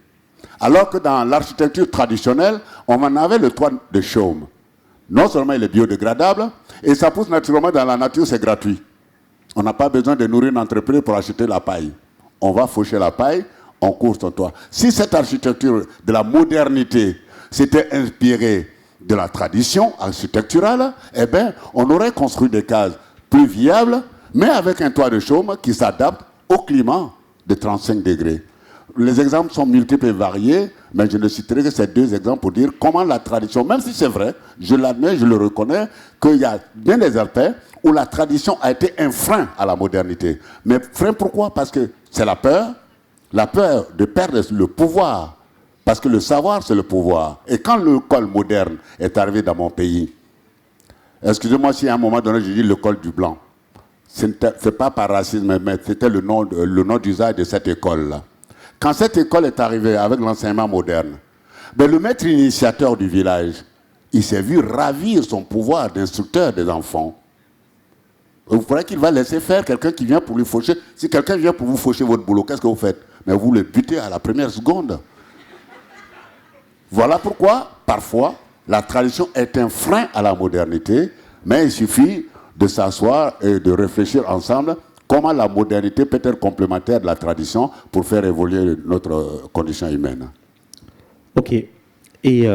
Alors que dans l'architecture traditionnelle, on en avait le toit de chaume. Non seulement il est biodégradable, et ça pousse naturellement dans la nature, c'est gratuit. On n'a pas besoin de nourrir une entreprise pour acheter la paille. On va faucher la paille, on court son toit. Si cette architecture de la modernité s'était inspirée de la tradition architecturale, eh bien, on aurait construit des cases plus viables, mais avec un toit de chaume qui s'adapte au climat de 35 degrés. Les exemples sont multiples et variés, mais je ne citerai que ces 2 exemples pour dire comment la tradition, même si c'est vrai, je l'admets, je le reconnais, qu'il y a bien des aspects où la tradition a été un frein à la modernité. Mais frein pourquoi? Parce que c'est la peur de perdre le pouvoir. Parce que le savoir, c'est le pouvoir. Et quand l'école moderne est arrivée dans mon pays, excusez-moi si à un moment donné je dis l'école du blanc, ce n'est pas par racisme, mais c'était le nom d'usage de cette école-là. Quand cette école est arrivée avec l'enseignement moderne, ben le maître initiateur du village, il s'est vu ravir son pouvoir d'instructeur des enfants. Vous croyez qu'il va laisser faire quelqu'un qui vient pour lui faucher? Si quelqu'un vient pour vous faucher votre boulot, qu'est-ce que vous faites? Mais vous le butez à la première seconde. Voilà pourquoi, parfois, la tradition est un frein à la modernité, mais il suffit de s'asseoir et de réfléchir ensemble comment la modernité peut être complémentaire de la tradition pour faire évoluer notre condition humaine. Ok. Et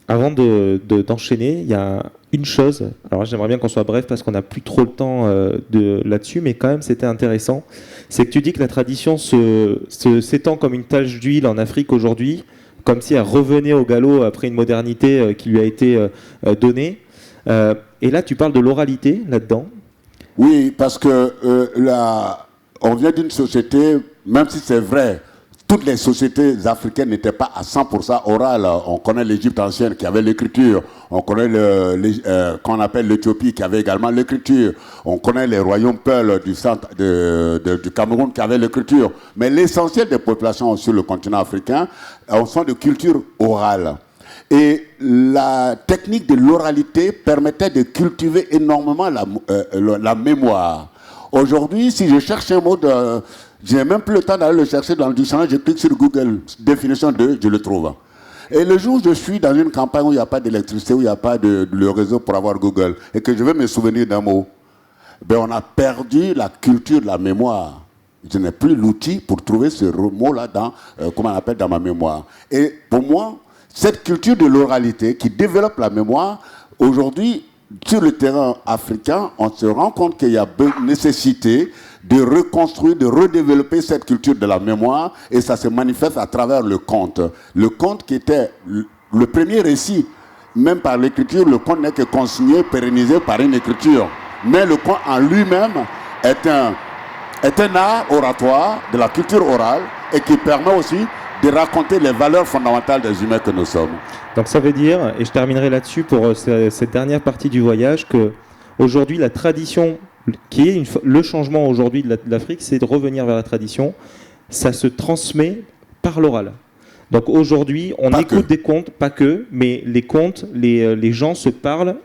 avant d'enchaîner, il y a une chose. Alors j'aimerais bien qu'on soit bref parce qu'on n'a plus trop le temps là-dessus, mais quand même c'était intéressant. C'est que tu dis que la tradition s'étend comme une tache d'huile en Afrique aujourd'hui, comme si elle revenait au galop après une modernité qui lui a été donnée. Et là, tu parles de l'oralité là-dedans. Oui, parce que on vient d'une société, même si c'est vrai, toutes les sociétés africaines n'étaient pas à 100% orales. On connaît l'Égypte ancienne qui avait l'écriture, on connaît qu'on appelle l'Éthiopie qui avait également l'écriture, on connaît les royaumes Peul du centre du Cameroun qui avaient l'écriture. Mais l'essentiel des populations sur le continent africain sont de culture orale. Et la technique de l'oralité permettait de cultiver énormément la mémoire. Aujourd'hui, si je cherche un mot, je n'ai même plus le temps d'aller le chercher dans le dictionnaire, je clique sur Google, définition de, je le trouve. Et le jour où je suis dans une campagne où il n'y a pas d'électricité, où il n'y a pas le réseau pour avoir Google, et que je veux me souvenir d'un mot, ben on a perdu la culture de la mémoire. Je n'ai plus l'outil pour trouver ce mot-là comment on appelle, dans ma mémoire. Et pour moi, cette culture de l'oralité qui développe la mémoire, aujourd'hui, sur le terrain africain, on se rend compte qu'il y a nécessité de reconstruire, de redévelopper cette culture de la mémoire, et ça se manifeste à travers le conte. Le conte qui était le premier récit, même par l'écriture, le conte n'est que consigné, pérennisé par une écriture. Mais le conte en lui-même est un art oratoire de la culture orale et qui permet aussi de raconter les valeurs fondamentales des humains que nous sommes. Donc ça veut dire, et je terminerai là-dessus pour cette dernière partie du voyage, que aujourd'hui la tradition, qui est le changement aujourd'hui de l'Afrique, c'est de revenir vers la tradition. Ça se transmet par l'oral. Donc aujourd'hui, on écoute des contes, pas que, mais les contes, les gens se parlent,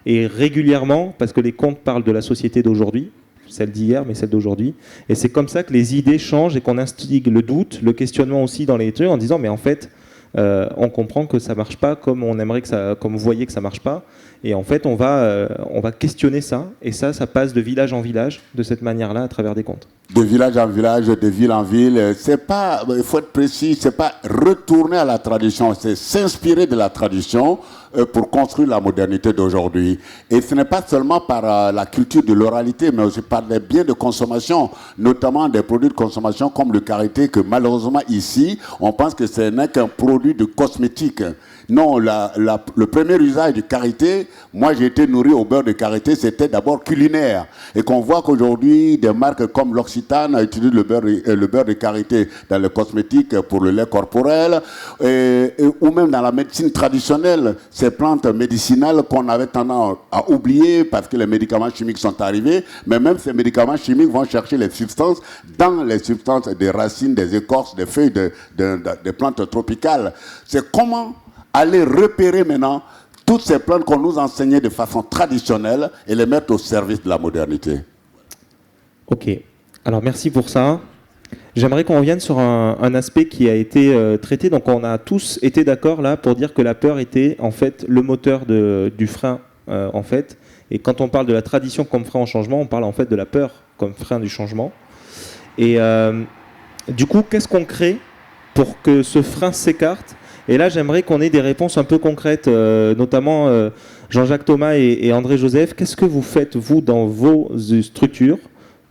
et régulièrement, parce que les contes parlent de la société d'aujourd'hui, celle d'hier, mais celle d'aujourd'hui. Et c'est comme ça que les idées changent et qu'on instigue le doute, le questionnement aussi dans les trucs, en disant mais en fait, on comprend que ça marche pas comme on aimerait que ça, comme vous voyez que ça marche pas. Et en fait, on va questionner ça. Et ça passe de village en village, de cette manière-là, à travers des contes. De village en village, de ville en ville. C'est pas, il faut être précis, c'est pas retourner à la tradition, c'est s'inspirer de la tradition pour construire la modernité d'aujourd'hui. Et ce n'est pas seulement par la culture de l'oralité, mais aussi par les biens de consommation, notamment des produits de consommation comme le karité, que malheureusement ici, on pense que ce n'est qu'un produit de cosmétique. Non, le premier usage du karité, moi j'ai été nourri au beurre de karité, c'était d'abord culinaire. Et qu'on voit qu'aujourd'hui, des marques comme l'Occitane utilisent le beurre de karité dans les cosmétiques pour le lait corporel, ou même dans la médecine traditionnelle, ces plantes médicinales qu'on avait tendance à oublier parce que les médicaments chimiques sont arrivés, mais même ces médicaments chimiques vont chercher les substances dans les substances des racines, des écorces, des feuilles des plantes tropicales. C'est comment aller repérer maintenant toutes ces plantes qu'on nous enseignait de façon traditionnelle et les mettre au service de la modernité. Ok, alors merci pour ça. J'aimerais qu'on revienne sur un aspect qui a été traité. Donc on a tous été d'accord là pour dire que la peur était en fait le moteur du frein en fait. Et quand on parle de la tradition comme frein au changement, on parle en fait de la peur comme frein du changement. Et du coup, qu'est-ce qu'on crée pour que ce frein s'écarte ? Et là, j'aimerais qu'on ait des réponses un peu concrètes, notamment Jean-Jacques Thomas et André Joseph. Qu'est-ce que vous faites, vous, dans vos structures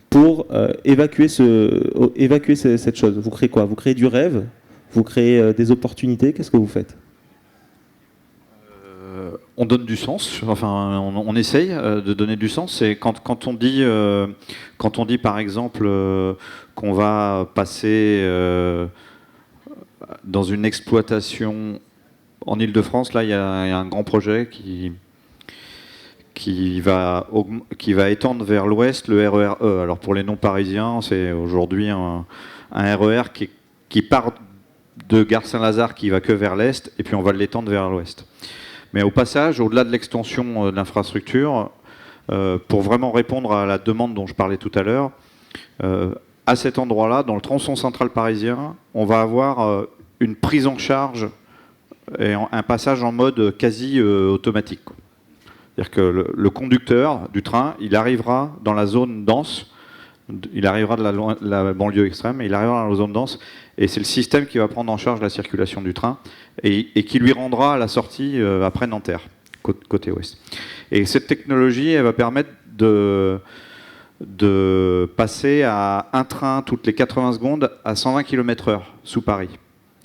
pour évacuer cette chose? Vous créez quoi? Vous créez du rêve? Vous créez des opportunités? Qu'est-ce que vous faites? On donne du sens, enfin on essaye de donner du sens. Et quand on dit par exemple qu'on va passer dans une exploitation en Île-de-France, là il y a un grand projet qui va étendre vers l'ouest le RER E. Alors pour les non-parisiens, c'est aujourd'hui un RER qui part de Gare Saint-Lazare qui va que vers l'est, et puis on va l'étendre vers l'ouest. Mais au passage, au-delà de l'extension de l'infrastructure, pour vraiment répondre à la demande dont je parlais tout à l'heure, à cet endroit-là, dans le tronçon central parisien, on va avoir une prise en charge et un passage en mode quasi automatique. C'est-à-dire que le conducteur du train, il arrivera dans la zone dense Il arrivera de la banlieue extrême, il arrivera dans la zone dense, et c'est le système qui va prendre en charge la circulation du train et qui lui rendra à la sortie après Nanterre, côté ouest. Et cette technologie, elle va permettre de passer à un train toutes les 80 secondes à 120 km/h sous Paris.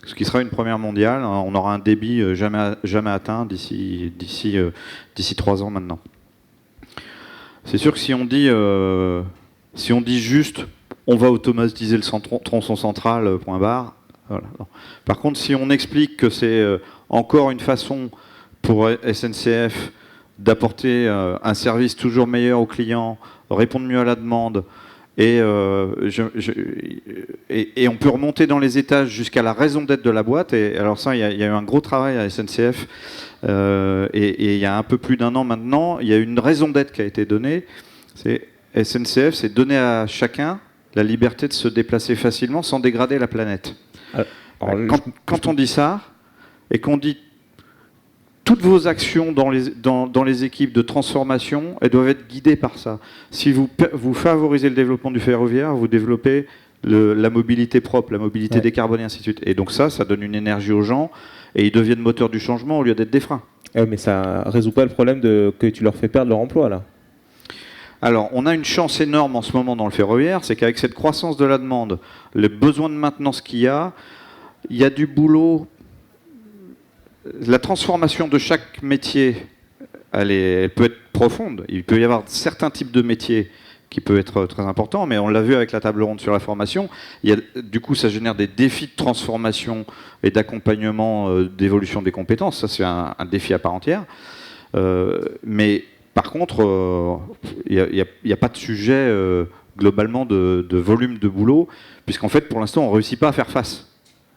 Ce qui sera une première mondiale. On aura un débit jamais atteint d'ici 3 ans maintenant. C'est sûr que si on dit juste on va automatiser le tronçon central, point barre. Voilà. Par contre, si on explique que c'est encore une façon pour SNCF d'apporter un service toujours meilleur aux clients, répondre mieux à la demande, et on peut remonter dans les étages jusqu'à la raison d'être de la boîte. Et alors ça, il y a eu un gros travail à SNCF, et il y a un peu plus d'1 an maintenant, il y a une raison d'être qui a été donnée. SNCF, c'est donner à chacun la liberté de se déplacer facilement sans dégrader la planète. Quand on dit ça, et qu'on dit toutes vos actions dans les équipes de transformation, elles doivent être guidées par ça. Si vous favorisez le développement du ferroviaire, vous développez la mobilité propre, la mobilité décarbonée, ainsi de suite. Et donc ça donne une énergie aux gens, et ils deviennent moteurs du changement au lieu d'être des freins. Mais ça ne résout pas le problème que tu leur fais perdre leur emploi, là. Alors, on a une chance énorme en ce moment dans le ferroviaire, c'est qu'avec cette croissance de la demande, les besoins de maintenance qu'il y a du boulot. La transformation de chaque métier, elle peut être profonde. Il peut y avoir certains types de métiers qui peuvent être très importants, mais on l'a vu avec la table ronde sur la formation. Du coup, ça génère des défis de transformation et d'accompagnement, d'évolution des compétences. Ça, c'est un défi à part entière. Mais par contre, il n'y a pas de sujet globalement de volume de boulot, puisqu'en fait, pour l'instant, on ne réussit pas à faire face.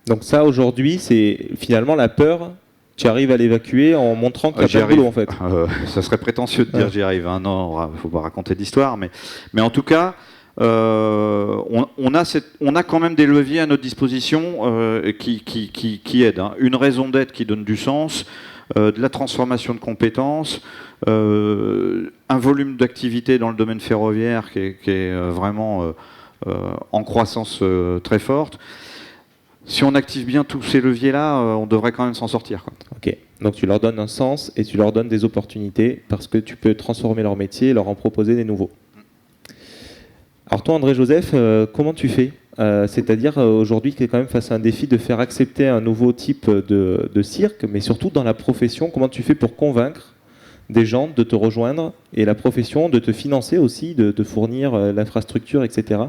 Donc ça, aujourd'hui, c'est finalement la peur. Tu arrives à l'évacuer en montrant que tu as pas de boulot, en fait. Ça serait prétentieux de dire j'y arrive. Non, il ne faut pas raconter d'histoire. Mais en tout cas, on a quand même des leviers à notre disposition qui aident. Une raison d'être qui donne du sens, de la transformation de compétences, un volume d'activité dans le domaine ferroviaire qui est vraiment en croissance très forte. Si on active bien tous ces leviers-là, on devrait quand même s'en sortir, quoi. Ok, donc tu leur donnes un sens et tu leur donnes des opportunités parce que tu peux transformer leur métier et leur en proposer des nouveaux. Alors toi, André-Joseph, comment tu fais ? C'est-à-dire aujourd'hui, tu es quand même face à un défi de faire accepter un nouveau type de cirque, mais surtout dans la profession, comment tu fais pour convaincre des gens de te rejoindre et la profession de te financer aussi, de fournir l'infrastructure, etc.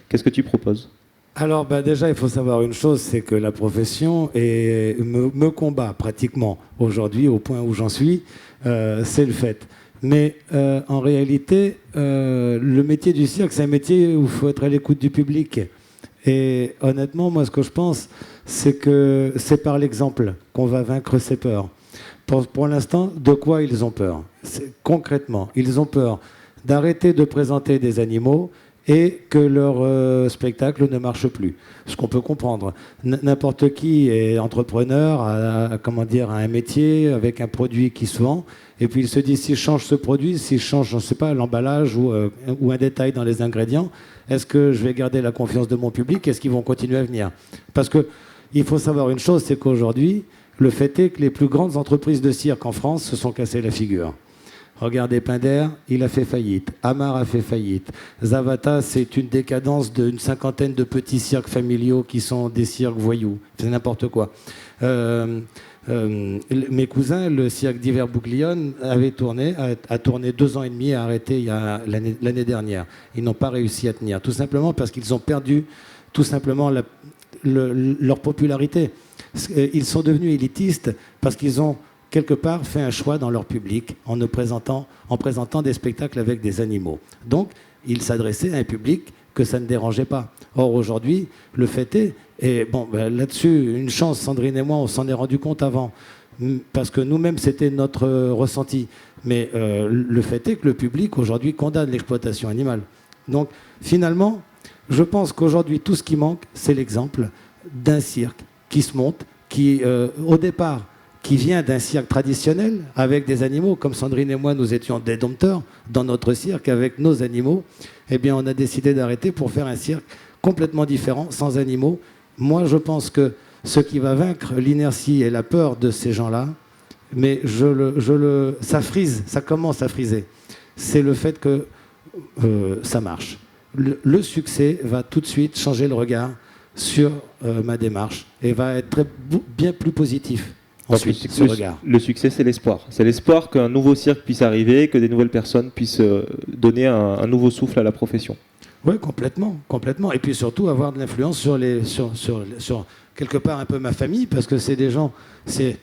Qu'est-ce que tu proposes ? Alors déjà, il faut savoir une chose, c'est que la profession me combat pratiquement aujourd'hui, au point où j'en suis, c'est le fait. Mais en réalité, le métier du cirque, c'est un métier où il faut être à l'écoute du public. Et honnêtement, moi, ce que je pense, c'est que c'est par l'exemple qu'on va vaincre ces peurs. Pour l'instant, de quoi ils ont peur ? Concrètement, ils ont peur d'arrêter de présenter des animaux et que leur spectacle ne marche plus. Ce qu'on peut comprendre. N'importe qui est entrepreneur, a un métier avec un produit qui se vend, et puis il se dit, si je change ce produit, si je change, je ne sais pas, l'emballage ou un détail dans les ingrédients, est-ce que je vais garder la confiance de mon public ? Est-ce qu'ils vont continuer à venir ? Parce qu'il faut savoir une chose, c'est qu'aujourd'hui, le fait est que les plus grandes entreprises de cirque en France se sont cassées la figure. Regardez Pinder, il a fait faillite. Amar a fait faillite. Zavata, c'est une décadence d'une 50aine de petits cirques familiaux qui sont des cirques voyous. C'est n'importe quoi. Mes cousins, le cirque d'hiver Bouglione, a tourné 2 ans et demi et a arrêté l'année dernière. Ils n'ont pas réussi à tenir. Tout simplement parce qu'ils ont perdu tout simplement leur popularité. Ils sont devenus élitistes parce qu'ils ont quelque part fait un choix dans leur public en présentant des spectacles avec des animaux. Donc, ils s'adressaient à un public que ça ne dérangeait pas. Or, aujourd'hui, le fait est, et là-dessus, une chance, Sandrine et moi, on s'en est rendu compte avant, parce que nous-mêmes, c'était notre ressenti. Mais le fait est que le public, aujourd'hui, condamne l'exploitation animale. Donc, finalement, je pense qu'aujourd'hui, tout ce qui manque, c'est l'exemple d'un cirque qui se monte, qui, au départ, qui vient d'un cirque traditionnel avec des animaux, comme Sandrine et moi, nous étions des dompteurs dans notre cirque avec nos animaux, eh bien, on a décidé d'arrêter pour faire un cirque complètement différent, sans animaux. Moi, je pense que ce qui va vaincre l'inertie et la peur de ces gens-là, mais ça frise, ça commence à friser, c'est le fait que ça marche. Le succès va tout de suite changer le regard sur ma démarche et va être bien plus positif. Ensuite, le succès, c'est l'espoir. C'est l'espoir qu'un nouveau cirque puisse arriver, que des nouvelles personnes puissent donner un nouveau souffle à la profession. Oui, complètement, complètement. Et puis surtout avoir de l'influence sur quelque part un peu ma famille, parce que c'est des gens, c'est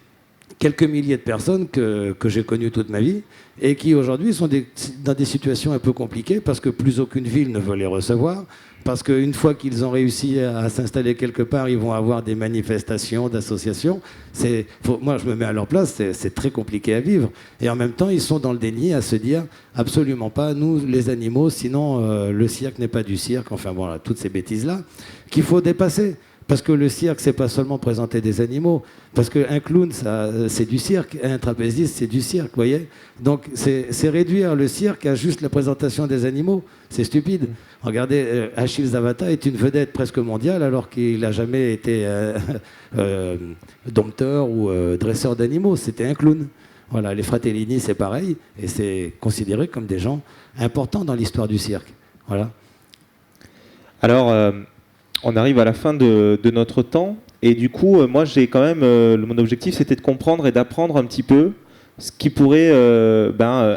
quelques milliers de personnes que j'ai connues toute ma vie et qui aujourd'hui sont dans des situations un peu compliquées parce que plus aucune ville ne veut les recevoir, parce qu'une fois qu'ils ont réussi à s'installer quelque part, ils vont avoir des manifestations, d'associations. Moi, je me mets à leur place, c'est très compliqué à vivre. Et en même temps, ils sont dans le déni à se dire absolument pas, nous, les animaux, sinon le cirque n'est pas du cirque. Enfin, voilà, toutes ces bêtises-là qu'il faut dépasser. Parce que le cirque, c'est pas seulement présenter des animaux. Parce qu'un clown, c'est du cirque. Un trapéziste, c'est du cirque, vous voyez. Donc, c'est réduire le cirque à juste la présentation des animaux. C'est stupide. Regardez, Achille Zavata est une vedette presque mondiale alors qu'il n'a jamais été dompteur ou dresseur d'animaux. C'était un clown. Voilà, les Fratellini, c'est pareil. Et c'est considéré comme des gens importants dans l'histoire du cirque. Voilà. Alors... on arrive à la fin de notre temps et du coup, moi j'ai quand même, mon objectif c'était de comprendre et d'apprendre un petit peu ce qui pourrait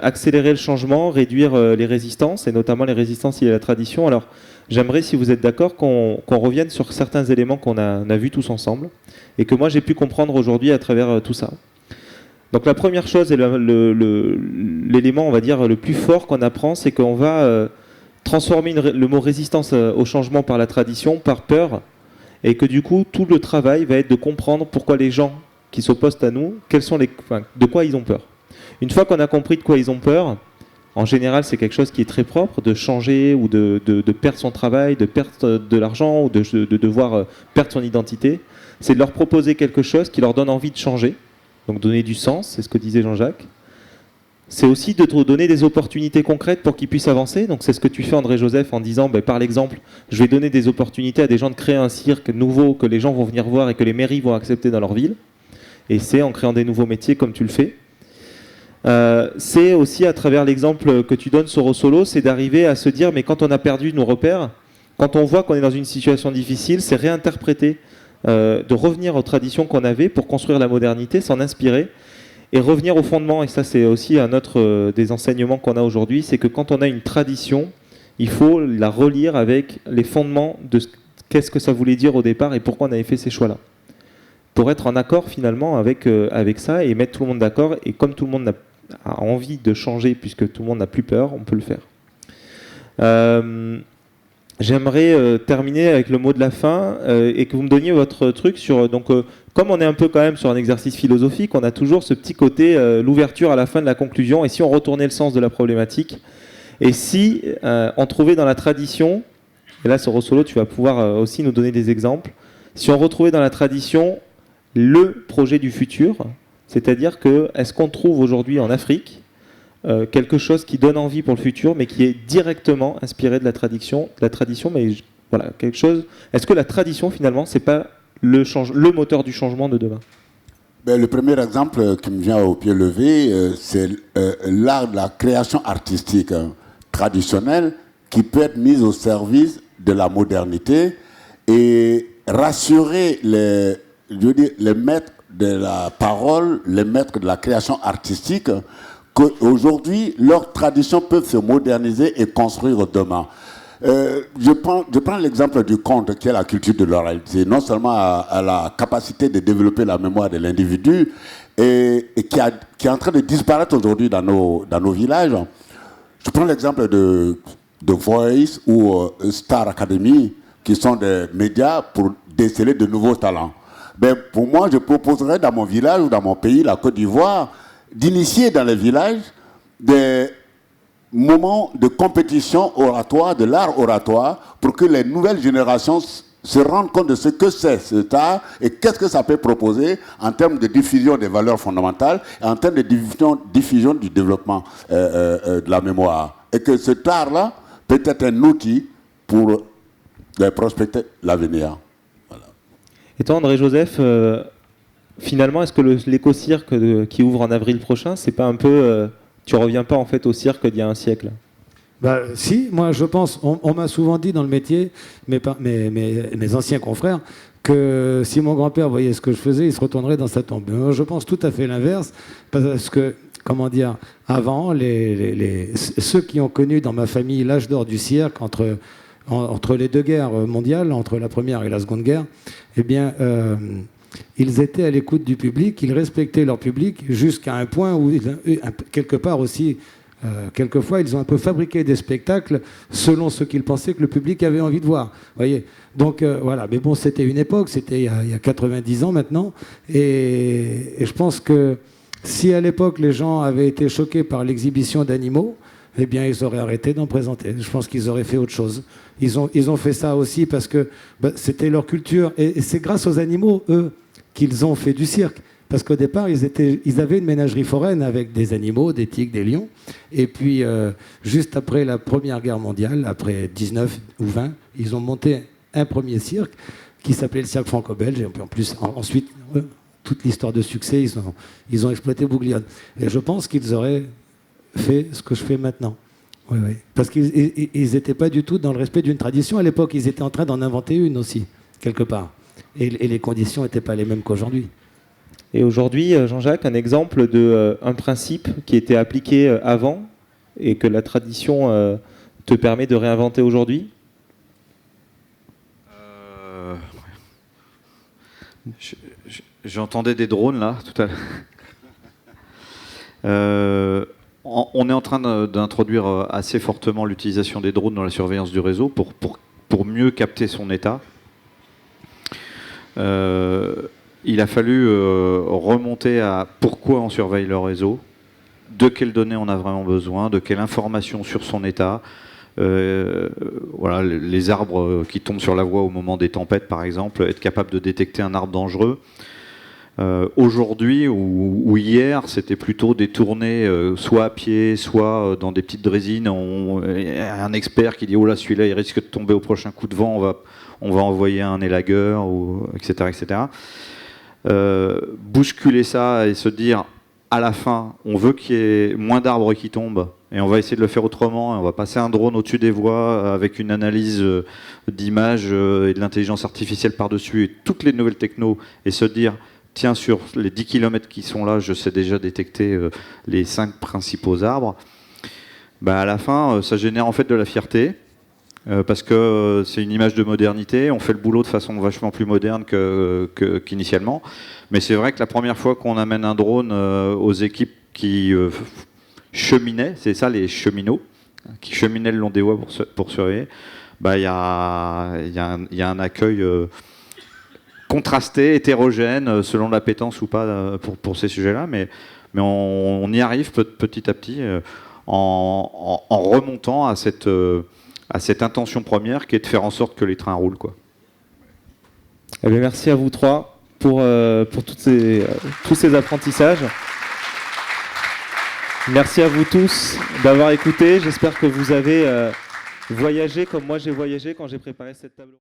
accélérer le changement, réduire les résistances et notamment les résistances liées à la tradition. Alors j'aimerais, si vous êtes d'accord, qu'on revienne sur certains éléments qu'on a vus tous ensemble et que moi j'ai pu comprendre aujourd'hui à travers tout ça. Donc la première chose et l'élément, on va dire, le plus fort qu'on apprend, c'est qu'on va... transformer le mot résistance au changement par la tradition, par peur, et que du coup, tout le travail va être de comprendre pourquoi les gens qui s'opposent à nous, de quoi ils ont peur. Une fois qu'on a compris de quoi ils ont peur, en général, c'est quelque chose qui est très propre, de changer ou de perdre son travail, de perdre de l'argent ou de devoir perdre son identité. C'est de leur proposer quelque chose qui leur donne envie de changer, donc donner du sens, c'est ce que disait Jean-Jacques. C'est aussi de te donner des opportunités concrètes pour qu'ils puissent avancer. Donc c'est ce que tu fais, André-Joseph, en disant, par l'exemple, je vais donner des opportunités à des gens de créer un cirque nouveau que les gens vont venir voir et que les mairies vont accepter dans leur ville. Et c'est en créant des nouveaux métiers comme tu le fais. C'est aussi à travers l'exemple que tu donnes sur Rossolo, c'est d'arriver à se dire, mais quand on a perdu nos repères, quand on voit qu'on est dans une situation difficile, c'est réinterpréter, de revenir aux traditions qu'on avait pour construire la modernité, s'en inspirer. Et revenir au fondement, et ça c'est aussi un autre des enseignements qu'on a aujourd'hui, c'est que quand on a une tradition, il faut la relire avec les fondements de qu'est-ce que ça voulait dire au départ et pourquoi on avait fait ces choix-là. Pour être en accord finalement avec ça et mettre tout le monde d'accord, et comme tout le monde a envie de changer puisque tout le monde n'a plus peur, on peut le faire. J'aimerais terminer avec le mot de la fin et que vous me donniez votre truc sur... comme on est un peu quand même sur un exercice philosophique, on a toujours ce petit côté, l'ouverture à la fin de la conclusion, et si on retournait le sens de la problématique, et si on trouvait dans la tradition, et là sur Rossolo tu vas pouvoir aussi nous donner des exemples, si on retrouvait dans la tradition le projet du futur, c'est-à-dire que est-ce qu'on trouve aujourd'hui en Afrique quelque chose qui donne envie pour le futur, mais qui est directement inspiré de la tradition, mais voilà, quelque chose... Est-ce que la tradition, finalement, c'est pas le moteur du changement de demain? Le premier exemple qui me vient au pied levé, c'est l'art de la création artistique traditionnelle qui peut être mise au service de la modernité et rassurer les maîtres de la parole, les maîtres de la création artistique, qu'aujourd'hui, leurs traditions peuvent se moderniser et construire demain. Je prends l'exemple du conte, qui est la culture de l'oralité. Non seulement à la capacité de développer la mémoire de l'individu, et qui est en train de disparaître aujourd'hui dans nos villages. Je prends l'exemple de Voice ou Star Academy, qui sont des médias pour déceler de nouveaux talents. Pour moi, je proposerais dans mon village ou dans mon pays, la Côte d'Ivoire, d'initier dans les villages des moments de compétition oratoire, de l'art oratoire, pour que les nouvelles générations se rendre compte de ce que c'est cet art et qu'est-ce que ça peut proposer en termes de diffusion des valeurs fondamentales et en termes de diffusion du développement de la mémoire. Et que cet art-là peut être un outil pour prospecter l'avenir. Voilà. Et toi, André-Joseph, finalement, est-ce que l'éco-cirque qui ouvre en avril prochain, c'est pas un peu... tu reviens pas en fait au cirque d'il y a un siècle? Bah, si, moi je pense, on m'a souvent dit dans le métier, mes anciens confrères, que si mon grand-père voyait ce que je faisais, il se retournerait dans sa tombe. Moi, je pense tout à fait l'inverse, parce que, comment dire, avant, ceux qui ont connu dans ma famille l'âge d'or du cirque, entre les deux guerres mondiales, entre la première et la seconde guerre, eh bien, ils étaient à l'écoute du public, ils respectaient leur public jusqu'à un point où, quelque part aussi, quelquefois, ils ont un peu fabriqué des spectacles selon ce qu'ils pensaient que le public avait envie de voir. Voyez. Donc voilà, mais bon, c'était une époque, c'était il y a 90 ans maintenant, et je pense que si à l'époque les gens avaient été choqués par l'exhibition d'animaux, eh bien ils auraient arrêté d'en présenter. Je pense qu'ils auraient fait autre chose. Ils ont fait ça aussi parce que c'était leur culture, et c'est grâce aux animaux, eux, qu'ils ont fait du cirque. Parce qu'au départ, ils avaient une ménagerie foraine avec des animaux, des tigres, des lions. Et puis, juste après la Première Guerre mondiale, après 19 ou 20, ils ont monté un premier cirque qui s'appelait le cirque franco-belge. Et en plus, ensuite, toute l'histoire de succès, ils ont exploité Bouglione. Et je pense qu'ils auraient fait ce que je fais maintenant. Oui, oui. Parce qu'ils n'étaient pas du tout dans le respect d'une tradition. À l'époque, ils étaient en train d'en inventer une aussi, quelque part. Et les conditions n'étaient pas les mêmes qu'aujourd'hui. Et aujourd'hui, Jean-Jacques, un exemple d'un principe qui était appliqué avant et que la tradition te permet de réinventer aujourd'hui? J'entendais des drones là tout à l'heure. On est en train d'introduire assez fortement l'utilisation des drones dans la surveillance du réseau pour mieux capter son état. Il a fallu remonter à pourquoi on surveille le réseau, de quelles données on a vraiment besoin, de quelle information sur son état. Voilà, les arbres qui tombent sur la voie au moment des tempêtes, par exemple, être capable de détecter un arbre dangereux. Aujourd'hui ou hier, c'était plutôt des tournées soit à pied, soit dans des petites draisines. Un expert qui dit « Oh là, celui-là, il risque de tomber au prochain coup de vent, on va envoyer un élagueur, etc. etc. » Bousculer ça et se dire à la fin on veut qu'il y ait moins d'arbres qui tombent et on va essayer de le faire autrement, et on va passer un drone au-dessus des voies avec une analyse d'images et de l'intelligence artificielle par-dessus et toutes les nouvelles technos, et se dire tiens, sur les 10 km qui sont là, je sais déjà détecter les 5 principaux arbres. À la fin, ça génère en fait de la fierté. Parce que c'est une image de modernité, on fait le boulot de façon vachement plus moderne qu'initialement. Mais c'est vrai que la première fois qu'on amène un drone aux équipes qui cheminaient, c'est ça les cheminots, qui cheminaient le long des voies pour surveiller, il y a un accueil contrasté, hétérogène, selon l'appétence ou pas pour ces sujets-là, mais on y arrive petit à petit en remontant à cette intention première qui est de faire en sorte que les trains roulent, quoi. Eh bien, merci à vous trois pour tous ces apprentissages. Merci à vous tous d'avoir écouté. J'espère que vous avez voyagé comme moi j'ai voyagé quand j'ai préparé cette table.